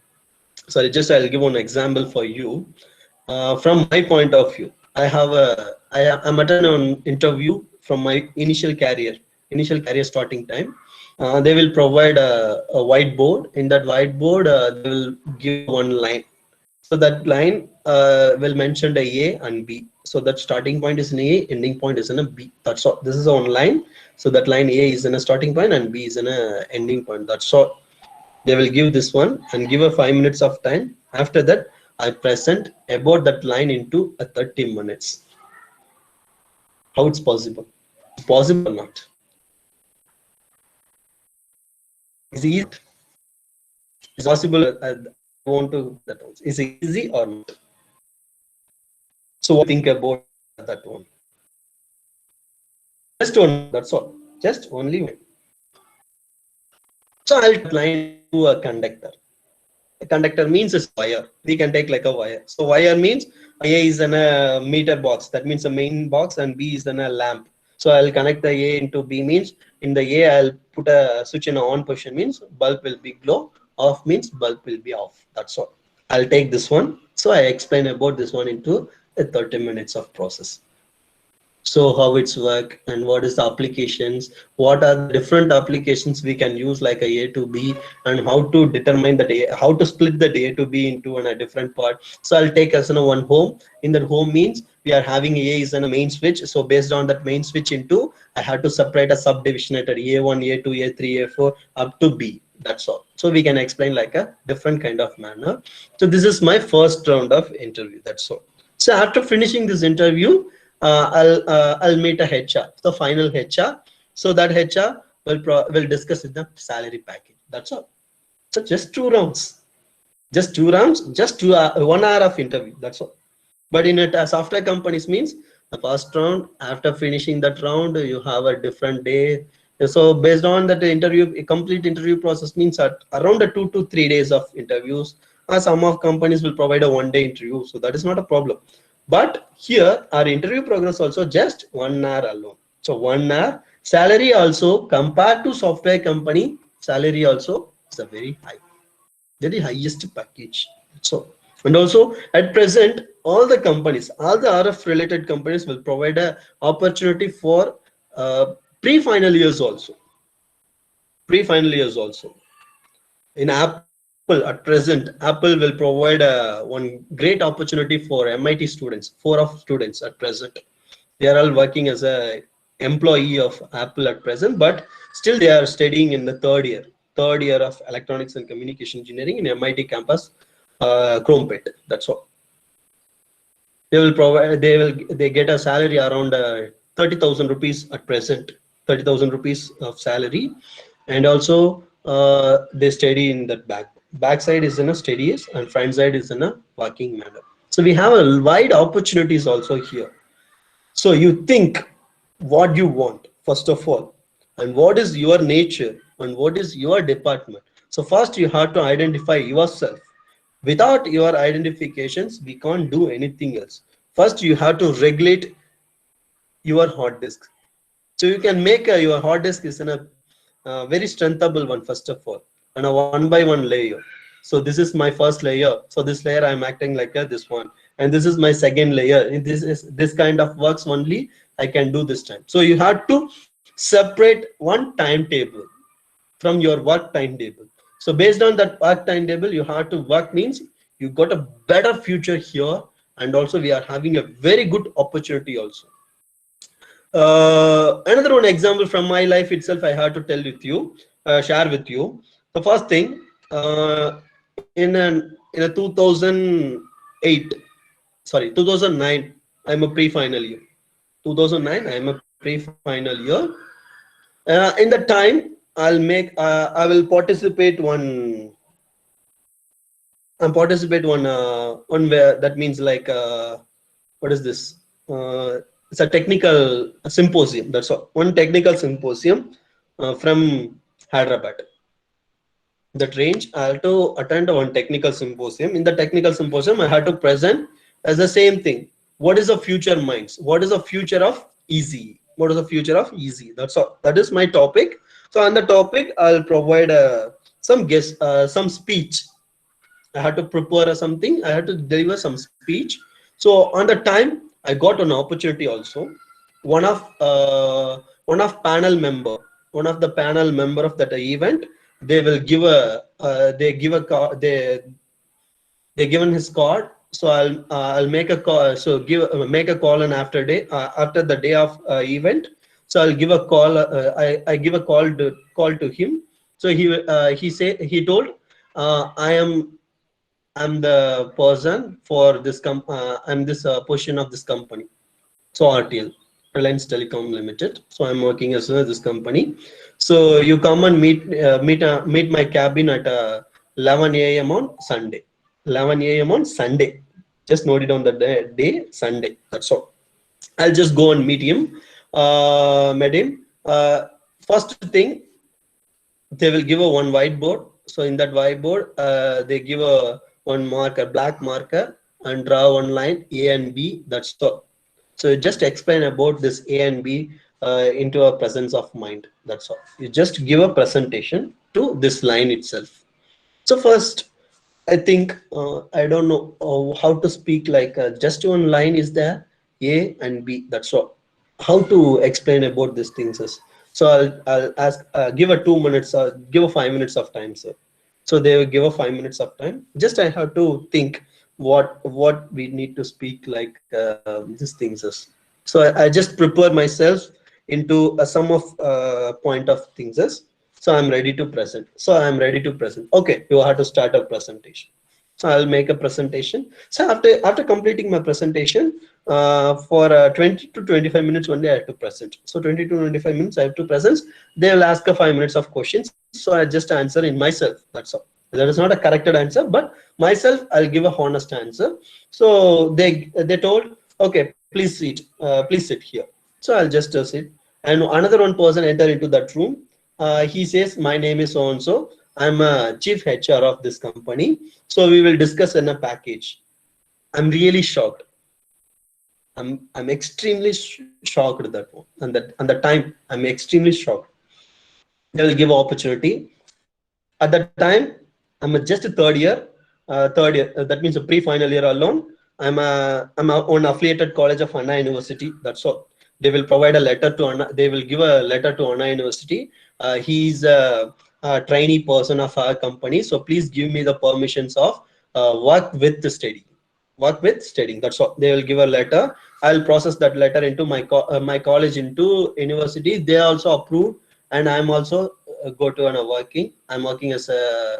sorry, just I'll give one example for you. From my point of view, I'm attending an interview from my initial career starting time. They will provide a whiteboard. In that whiteboard, they will give one line. So that line will mention the A and B. So that starting point is in A, ending point is in a B. That's all. This is one line. So that line A is in a starting point and B is in a ending point. That's all. They will give this one and give a 5 minutes of time. After that, I present about that line into a 30 minutes. How it's possible? It's possible or not? Is it easy? It's possible. I want to that one. Is it easy or not? So what do you think about that one? Just one. That's all. Just only one. So I'll line to a conductor. A conductor means a wire. We can take like a wire. So wire means A is in a meter box. That means a main box, and B is in a lamp. So I'll connect the A into B means in the A I'll put a switch in a on position means bulb will be glow. Off means bulb will be off. That's all. I'll take this one. So I explain about this one into a 30 minutes of process. So how it's work and what is the applications, what are the different applications we can use like a to B, and how to determine that how to split the A to B into a different part. So I'll take as one home. In that home means we are having A is in a main switch. So based on that main switch into, I have to separate a subdivision at A1, A2, A3, A4 up to B. That's all. So we can explain like a different kind of manner. So this is my first round of interview. That's all. So after finishing this interview, I'll meet a HR, the final HR. So that HR will discuss the salary package. That's all. So just 2 rounds, just 1 hour of interview. That's all. But in a software companies means the first round, after finishing that round, you have a different day. So based on that interview, a complete interview process means around 2 to 3 days of interviews. Some of companies will provide a 1-day interview, so that is not a problem. But here our interview progress also just 1 hour alone. So 1 hour. Salary also compared to software company, salary also is a very highest package. So, and also at present, all the companies, all the RF related companies will provide a opportunity for pre-final years also. Pre-final years also. In Apple at present, Apple will provide one great opportunity for MIT students, 4 of students at present. They are all working as a employee of Apple at present, but still they are studying in the third year of electronics and communication engineering in MIT campus, Chromepet. That's all. They get a salary around 30,000 rupees at present, 30,000 rupees of salary, and also they study in that back side is in a studies and front side is in a working manner. So we have a wide opportunities also here. So you think what you want first of all, and what is your nature and what is your department. So first you have to identify yourself. Without your identifications, we can't do anything else. First you have to regulate your hard disk. So you can make your hard disk is in a very strengthable one first of all, and a 1-by-1 layer. So this is my first layer. So this layer I'm acting like this one, and this is my second layer. This kind of works only I can do this time. So you have to separate one timetable from your work timetable. So based on that work timetable, you have to work means you got a better future here, and also we are having a very good opportunity also. Another one example from my life itself I have to tell with you, share with you. The first thing, in a 2009, I'm a pre-final year. 2009, I'm a pre-final year. In the time, I will participate one. One where that means like what is this? It's a technical symposium. That's all. One technical symposium from Hyderabad. That range, I have to attend one technical symposium. In the technical symposium, I had to present as the same thing. What is the future minds? What is the future of easy? What is the future of easy? That's all. That is my topic. So on the topic, I'll provide some speech. I had to prepare something. I had to deliver some speech. So on the time, I got an opportunity also. One of uh, panel member, one of the panel member of that event, they will give a they give a they given his card. So I'll make a call. So make a call on after the day of event. So I'll give a call. I give a call to him. So he told I'm the person for this I'm this position of this company. So RTL, Reliance Telecom Limited. So I'm working as this company. So you come and meet my cabin at 11 a.m. on Sunday. 11 a.m. on Sunday. Just note it on the day Sunday. That's all. I'll just go and meet him. Met him. First thing, they will give a one whiteboard. So in that whiteboard, they give a one marker, black marker, and draw one line A and B. That's all. So just explain about this A and B into a presence of mind. That's all. You just give a presentation to this line itself. So first, I think I don't know how to speak like just one line is there, A and B. That's all. How to explain about these things is. So I'll ask give a 2 minutes or give a 5 minutes of time, sir. So they will give a 5 minutes of time. Just I have to think what we need to speak like these things is. So I just prepare myself into a sum of point of things is. So I'm ready to present. So I'm ready to present. Okay, you have to start a presentation. So I'll make a presentation. So after completing my presentation, for 20 to 25 minutes only I have to present. So 20 to 25 minutes I have to present. They will ask a 5 minutes of questions. So I just answer in myself. That's all. That is not a corrected answer, but myself I'll give a honest answer. So they told, okay, please sit here. So I'll just sit. And another one person enter into that room. He says, my name is so and so. I'm a chief HR of this company. So we will discuss in a package. I'm really shocked. I'm extremely shocked at that one. And the time I'm extremely shocked. They will give opportunity. At that time, I'm just a third year. That means a pre-final year alone. I'm on affiliated college of Anna University. That's all. They will provide a letter to Anna. They will give a letter to Anna University. He's a trainee person of our company. So please give me the permissions of work with the study. Work with studying. That's all. They will give a letter. I'll process that letter into my college, into university. They also approve, and I'm also go to working. I'm working as a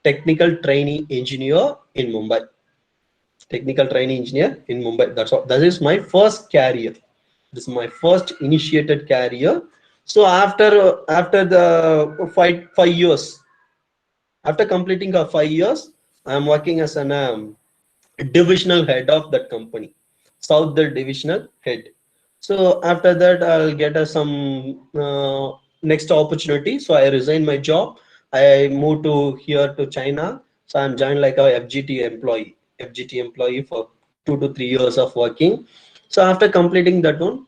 technical trainee engineer in Mumbai. Technical trainee engineer in Mumbai. That's all. That is my first career. This is my first initiated career. So after the 5 years, after completing 5 years, I'm working as an divisional head of that company, South divisional head. So after that, I'll get some next opportunity. So I resign my job. I moved to here to China. So I'm joined like a FGT employee for 2 to 3 years of working. So after completing that one,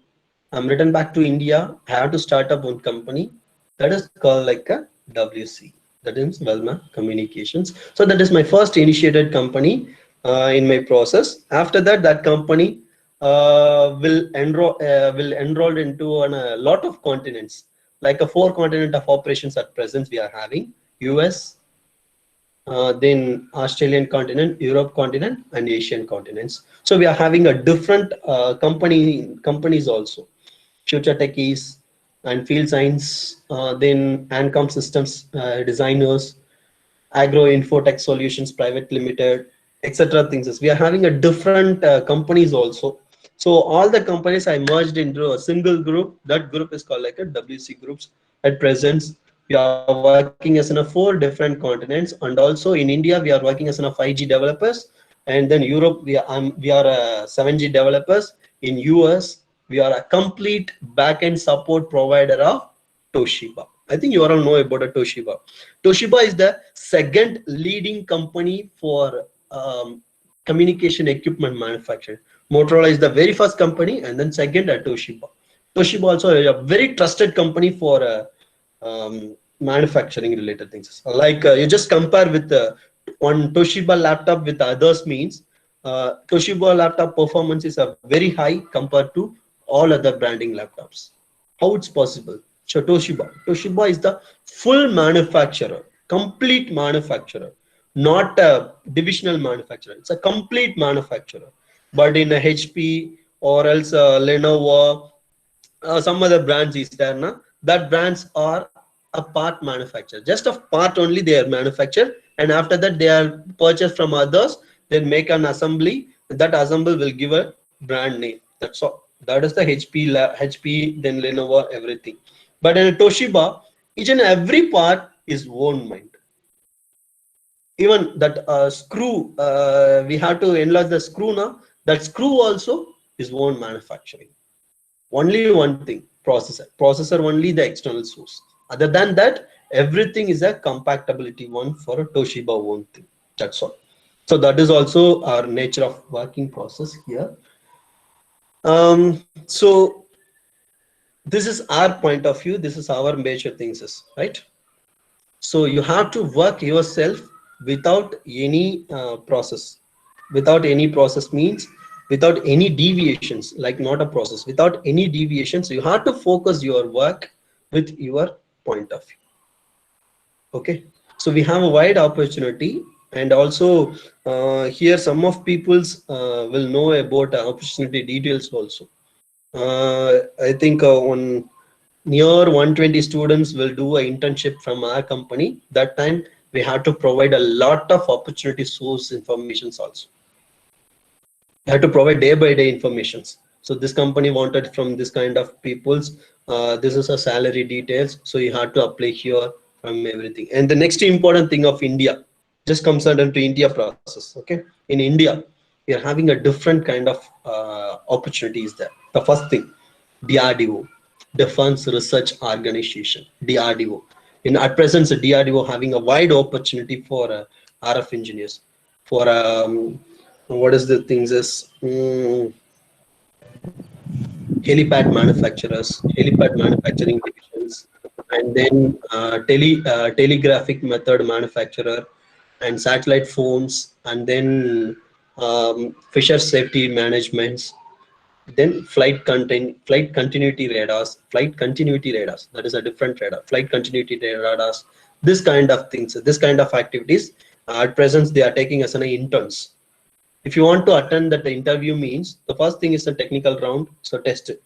I'm returned back to India. I have to start up one company that is called like a WC. That is Velma Communications. So that is my first initiated company in my process. After that, that company will enroll into a lot of continents, like a 4 continent of operations at present we are having: US, then Australian continent, Europe continent, and Asian continents. So we are having a different companies also. Future Techies and Field Science, then Ancom Systems Designers, Agro Infotech Solutions Private Limited, etc. things. We are having a different companies also. So all the companies I merged into a single group. That group is called like a WC groups. At present, we are working as in a 4 different continents, and also in India we are working as in a 5G developers, and then Europe we are 7G developers. In US we are a complete backend support provider of Toshiba. I think you all know about a Toshiba. Toshiba is the second leading company for communication equipment manufacturing. Motorola is the very first company, and then second Toshiba. Toshiba also is a very trusted company for manufacturing related things. Like you just compare with one Toshiba laptop with others means Toshiba laptop performance is a very high compared to all other branding laptops. How it's possible? So Toshiba is the full manufacturer, complete manufacturer, not a divisional manufacturer. It's a complete manufacturer. But in a HP or else Lenovo, some other brands is there, na? That brands are a part manufacturer. Just a part only they are manufactured, and after that they are purchased from others. Then make an assembly. That assembly will give a brand name. That's all. That is the HP, then Lenovo, everything. But in a Toshiba, each and every part is own mind. Even that screw, we have to enlarge the screw now. That screw also is own manufacturing. Only one thing, processor only the external source. Other than that, everything is a compatibility one for a Toshiba own thing. That's all. So that is also our nature of working process here. So this is our point of view. This is our major things, right? So you have to work yourself without any process. Without any process means without any deviations, like not a process, without any deviations. You have to focus your work with your point of view. Okay, so we have a wide opportunity, and also here some of people's will know about opportunity details also. I think on near 120 students will do an internship from our company. That time we have to provide a lot of opportunity source informations also. You have to provide day by day informations. So this company wanted from this kind of people's, this is a salary details. So you have to apply here from everything. And the next important thing of India just comes under to India process. Okay, in India, we are having a different kind of opportunities there. The first thing, DRDO, Defense Research Organization, DRDO. At present, the DRDO having a wide opportunity for RF engineers, for what is the things is helipad manufacturers, helipad manufacturing divisions, and then telegraphic method manufacturer, and satellite phones, and then Fisher safety managements, then flight continuity radars, that is a different radar, flight continuity radars, this kind of things, this kind of activities. At present they are taking as an interns. If you want to attend that interview means, the first thing is a technical round, so test it,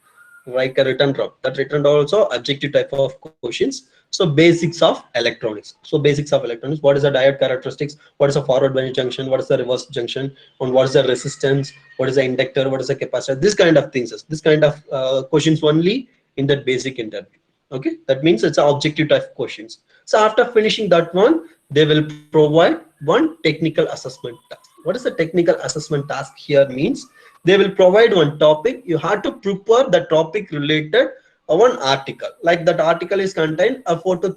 like a written round. That written round also objective type of questions. So basics of electronics. So basics of electronics. What is the diode characteristics? What is a forward bias junction? What is the reverse junction? And what is the resistance? What is the inductor? What is the capacitor? This kind of things. This kind of questions only in that basic interview. Okay, that means it's an objective type of questions. So after finishing that one, they will provide one technical assessment task. What is the technical assessment task here means? They will provide one topic. You have to prepare the topic related one article. Like that article is contained a photo,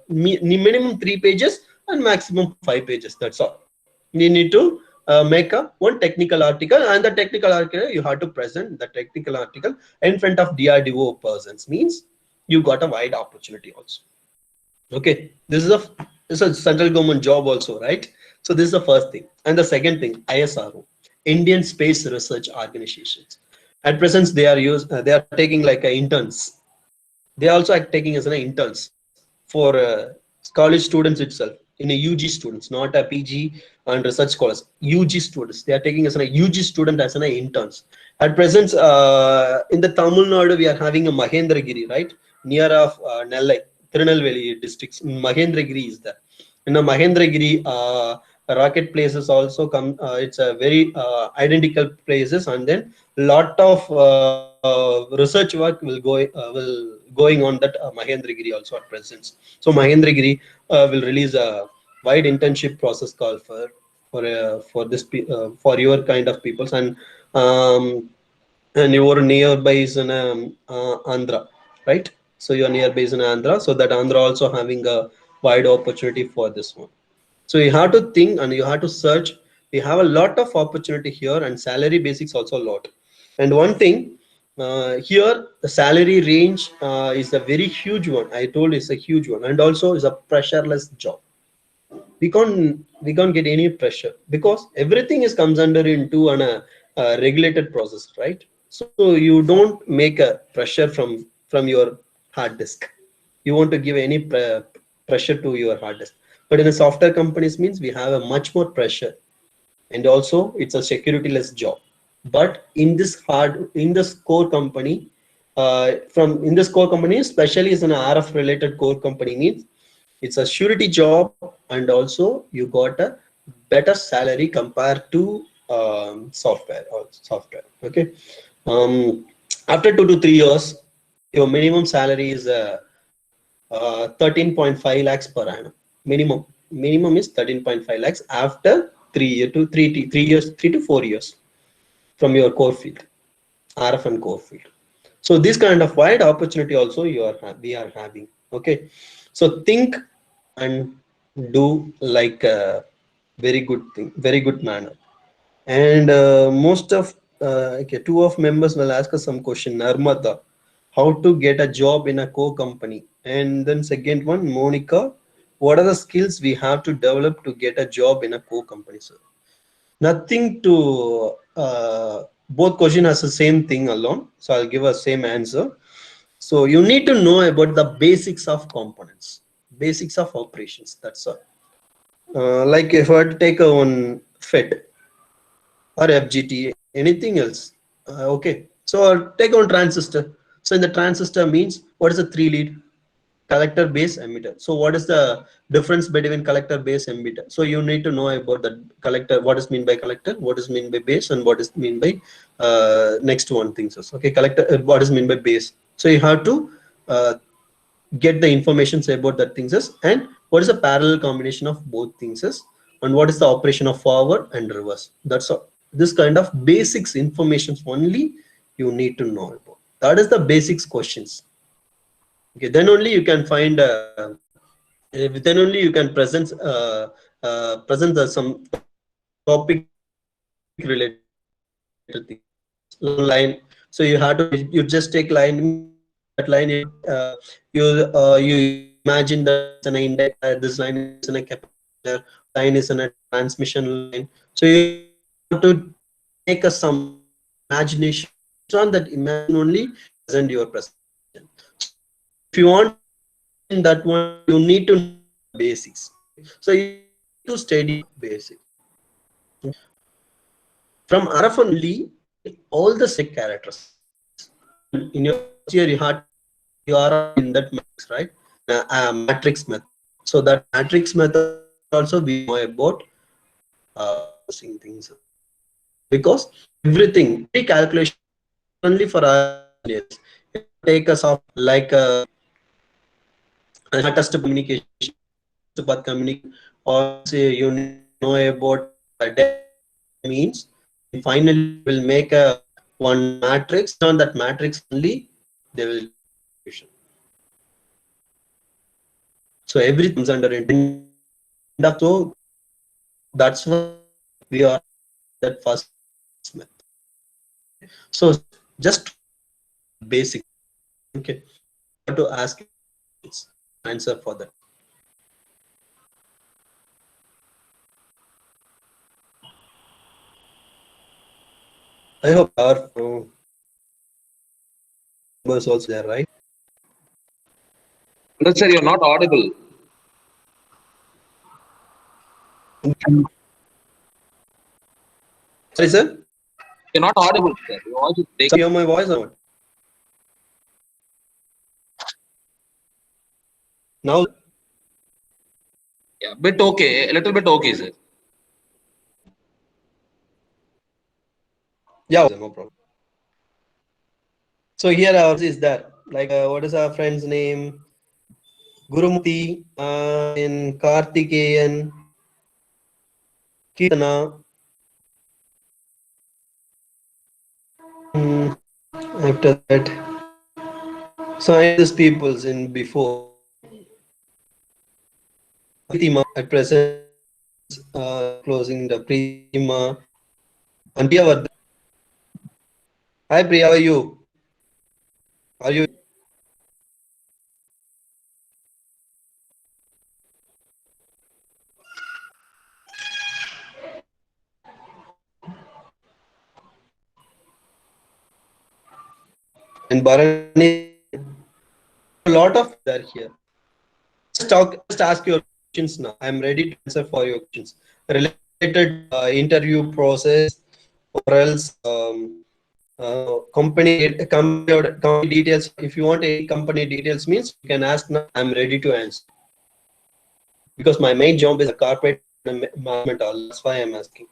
minimum 3 pages and maximum 5 pages. That's all. You need to make one technical article, and the technical article you have to present the technical article in front of DRDO persons. Means you got a wide opportunity also. Okay, this is a central government job also, right? So this is the first thing. And the second thing, ISRO, Indian Space Research Organizations. At present, they are taking like interns. They also are taking as an interns for college students itself, in a UG students, not a PG and research scholars. UG students, they are taking as a UG student as an interns. At present, in the Tamil Nadu, we are having a Mahendragiri, right? Near of Nellai, Tirunelveli districts. Mahendragiri is there. In the Mahendragiri, rocket places also come. It's a very identical places, and then lot of research work will going on that Mahendragiri also at present. So Mahendragiri will release a wide internship process call for this for your kind of peoples, and your nearby is in Andhra, right? So your nearby is in Andhra, so that Andhra also having a wide opportunity for this one. So you have to think and you have to search. We have a lot of opportunity here, and salary basics also a lot. And one thing here, the salary range is a very huge one. I told it's a huge one, and also is a pressureless job. we can't get any pressure because everything is comes under into a regulated process, right? So you don't make a pressure from your hard disk. You want to give any pressure to your hard disk, but in a software companies means we have a much more pressure, and also it's a security less job. But in this core company, in this core company especially is an RF related core company means it's a surety job, and also you got a better salary compared to software. Okay. um, After 2 to 3 years, your minimum salary is 13.5 lakhs per annum. Minimum is 13.5 lakhs after 3 years, 3 to 4 years from your core field, RF and core field. So this kind of wide opportunity also we are having. Okay. So think and do like a very good thing, very good manner. And most of okay, two of members will ask us some question. Narmada, how to get a job in a co-company? And then second one, Monica, what are the skills we have to develop to get a job in a co-company, sir? Nothing to both question has the same thing alone, so I'll give a same answer. So you need to know about the basics of components, basics of operations, that's all. Like if I were to take one FET or FGT, anything else. Okay, so I'll take on transistor. So in the transistor means what is a 3-lead? Collector, base, emitter. So what is the difference between collector, base, emitter? So you need to know about the collector, what is mean by collector, what is mean by base, and what is mean by next one things. Okay, collector, what is mean by base. So you have to get the information about that things is, and what is the parallel combination of both things is, and what is the operation of forward and reverse. That's all. This kind of basics information only you need to know about. That is the basics questions. Okay, then only you can find then only you can present some topic related things. Line. So you have to, you just take line, that line, you imagine that it's an inductor, this line is in a capacitor, line is in a transmission line. So you have to make some imagination on that, imagine only present your presentation. If you want in that one, you need to know basics. So you need to study basics. From RF only, all the set characters. In your first year, you are in that matrix, right? Matrix method. So that matrix method also we know about seeing things, because everything, every calculation only for our engineers. Take us off like a test communication, path communication, or say you know about means finally will make a one matrix. On that matrix only they will. So everything comes under it. So that's why we are that first method. So just basic. Okay, have to ask answer for that. I hope our numbers also there, right? No, sir, you're not audible. Sorry, sir. You're not audible, sir. Your voice is breaking. So you hear my voice or what? Now, Yeah, bit okay, a little bit okay, sir. yeah, no problem. So here ours is there. Like, what is our friend's name? Gurumati, in Karthikeyan, Kirtana. After that, so I these peoples in before. Pritima at present, closing the Pritima. And Priya Vardhan. Hi Priya, how are you? Are you? Bharani, a lot of that here. Just ask your questions now. I'm ready to answer for your questions related interview process or else company details. If you want any company details, means you can ask now. I'm ready to answer because my main job is a corporate management. That's why I'm asking.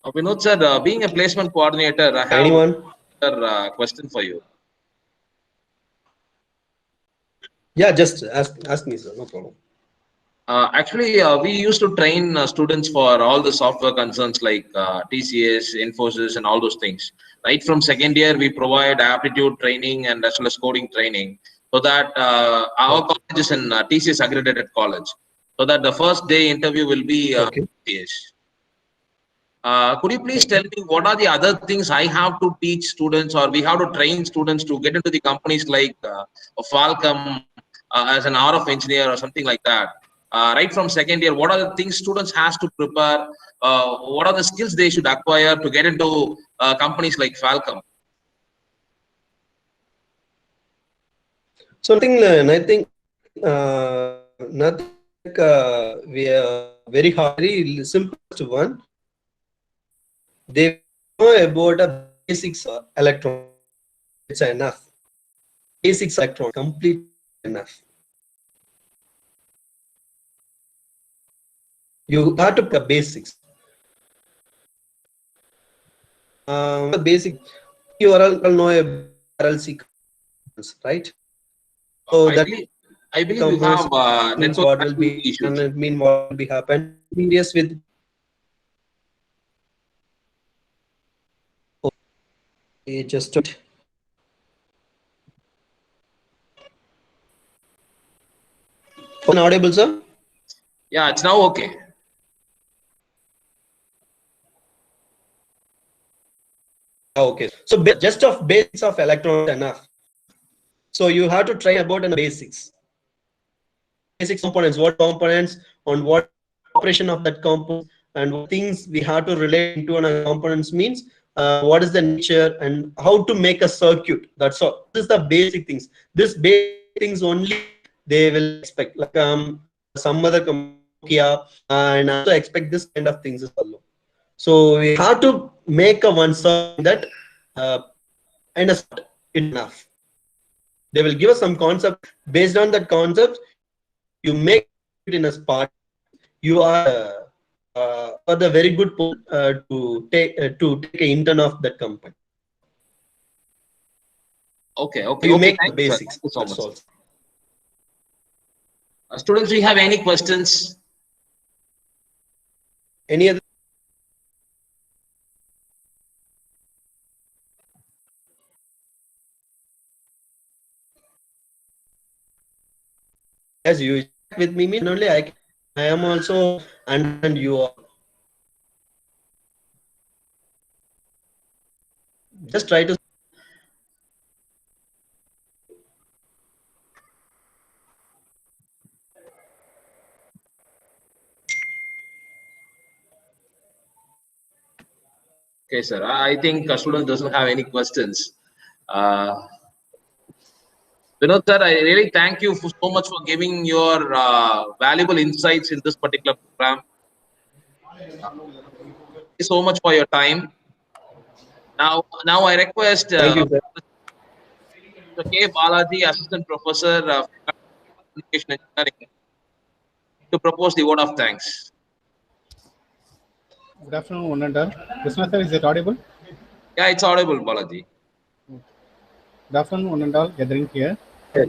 Vinod sir, being a placement coordinator, I have Anyone? a question for you. Yeah, just ask me, sir. No problem. Actually, we used to train students for all the software concerns like TCS, Infosys, and all those things. Right from second year, we provide aptitude training and as well as coding training, so that our college is an TCS accredited college, so that the first day interview will be Okay. TCS. Could you please tell me what are the other things I have to teach students, or we have to train students to get into the companies like Falcom as an RF engineer or something like that? Right from second year, what are the things students has to prepare? What are the skills they should acquire to get into companies like Falcom? So nothing like we are very hard, very simplest one. They know about a basics electron. It's enough. Basics electron complete enough. You have to pick basics. The basic you all know about RLC components, right? So I believe you have means network what will be connectivity issues. and it mean what will be happen. Serious with just audible, sir. Yeah, it's now okay. Okay, so just of basics of electrons enough. So you have to try about the basics. Basic components, what components, on what operation of that component, and what things we have to relate into on a components means what is the nature and how to make a circuit. That's all. This is the basic things. This basic things only they will expect. Like some other Nokia, and also expect this kind of things as well. So we have to make a one circuit that and a enough. They will give us some concept. Based on that concept, you make it in a spot. You are the very good to take an intern of that company. Okay. You Okay. make Thank the you, sir. basics. Thank you so That's much. all. Students, do you have any questions? Any other? As you with me, mean only I am also understand you all. Just try to. Okay, sir. I think a student doesn't have any questions. Vinod sir, I really thank you so much for giving your valuable insights in this particular program. Thank you so much for your time. Now I request Thank you, sir. Mr. K. Balaji, Assistant Professor of Communication Engineering, to propose the vote of thanks. Good afternoon, one and all. Krishna sir, is it audible? Yeah, it's audible, Balaji. Good afternoon, one and all gathering here. Yes.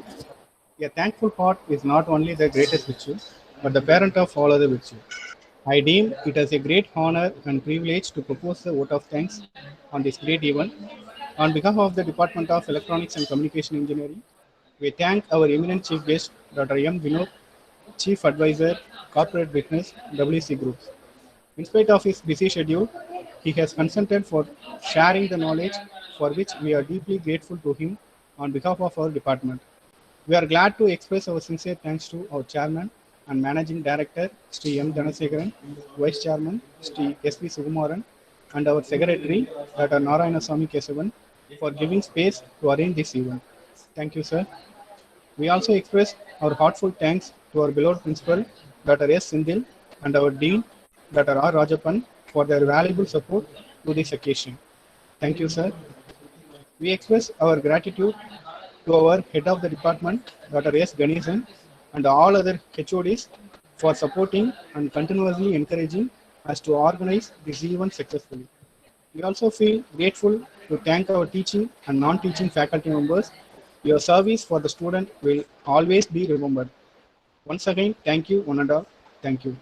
A thankful heart is not only the greatest virtue, but the parent of all other virtue. I deem it as a great honor and privilege to propose the vote of thanks on this great event. On behalf of the Department of Electronics and Communication Engineering, we thank our eminent chief guest, Dr. M. Vinod, Chief Advisor, Corporate Business, WC Groups. In spite of his busy schedule, he has consented for sharing the knowledge, for which we are deeply grateful to him on behalf of our department. We are glad to express our sincere thanks to our Chairman and Managing Director, Sri M. Dhanasekaran, Vice Chairman, Sri S. V. Sukumaran, and our secretary, Dr. Narayanaswamy Kesavan, for giving space to arrange this event. Thank you, sir. We also express our heartfelt thanks to our beloved principal, Dr. S. Sindil, and our dean, Dr. R. Rajapan, for their valuable support to this occasion. Thank you, sir. We express our gratitude to our head of the department, Dr. S. Ganesan, and all other HODs for supporting and continuously encouraging us to organize this event successfully. We also feel grateful to thank our teaching and non-teaching faculty members. Your service for the student will always be remembered. Once again, thank you, one and all. Thank you.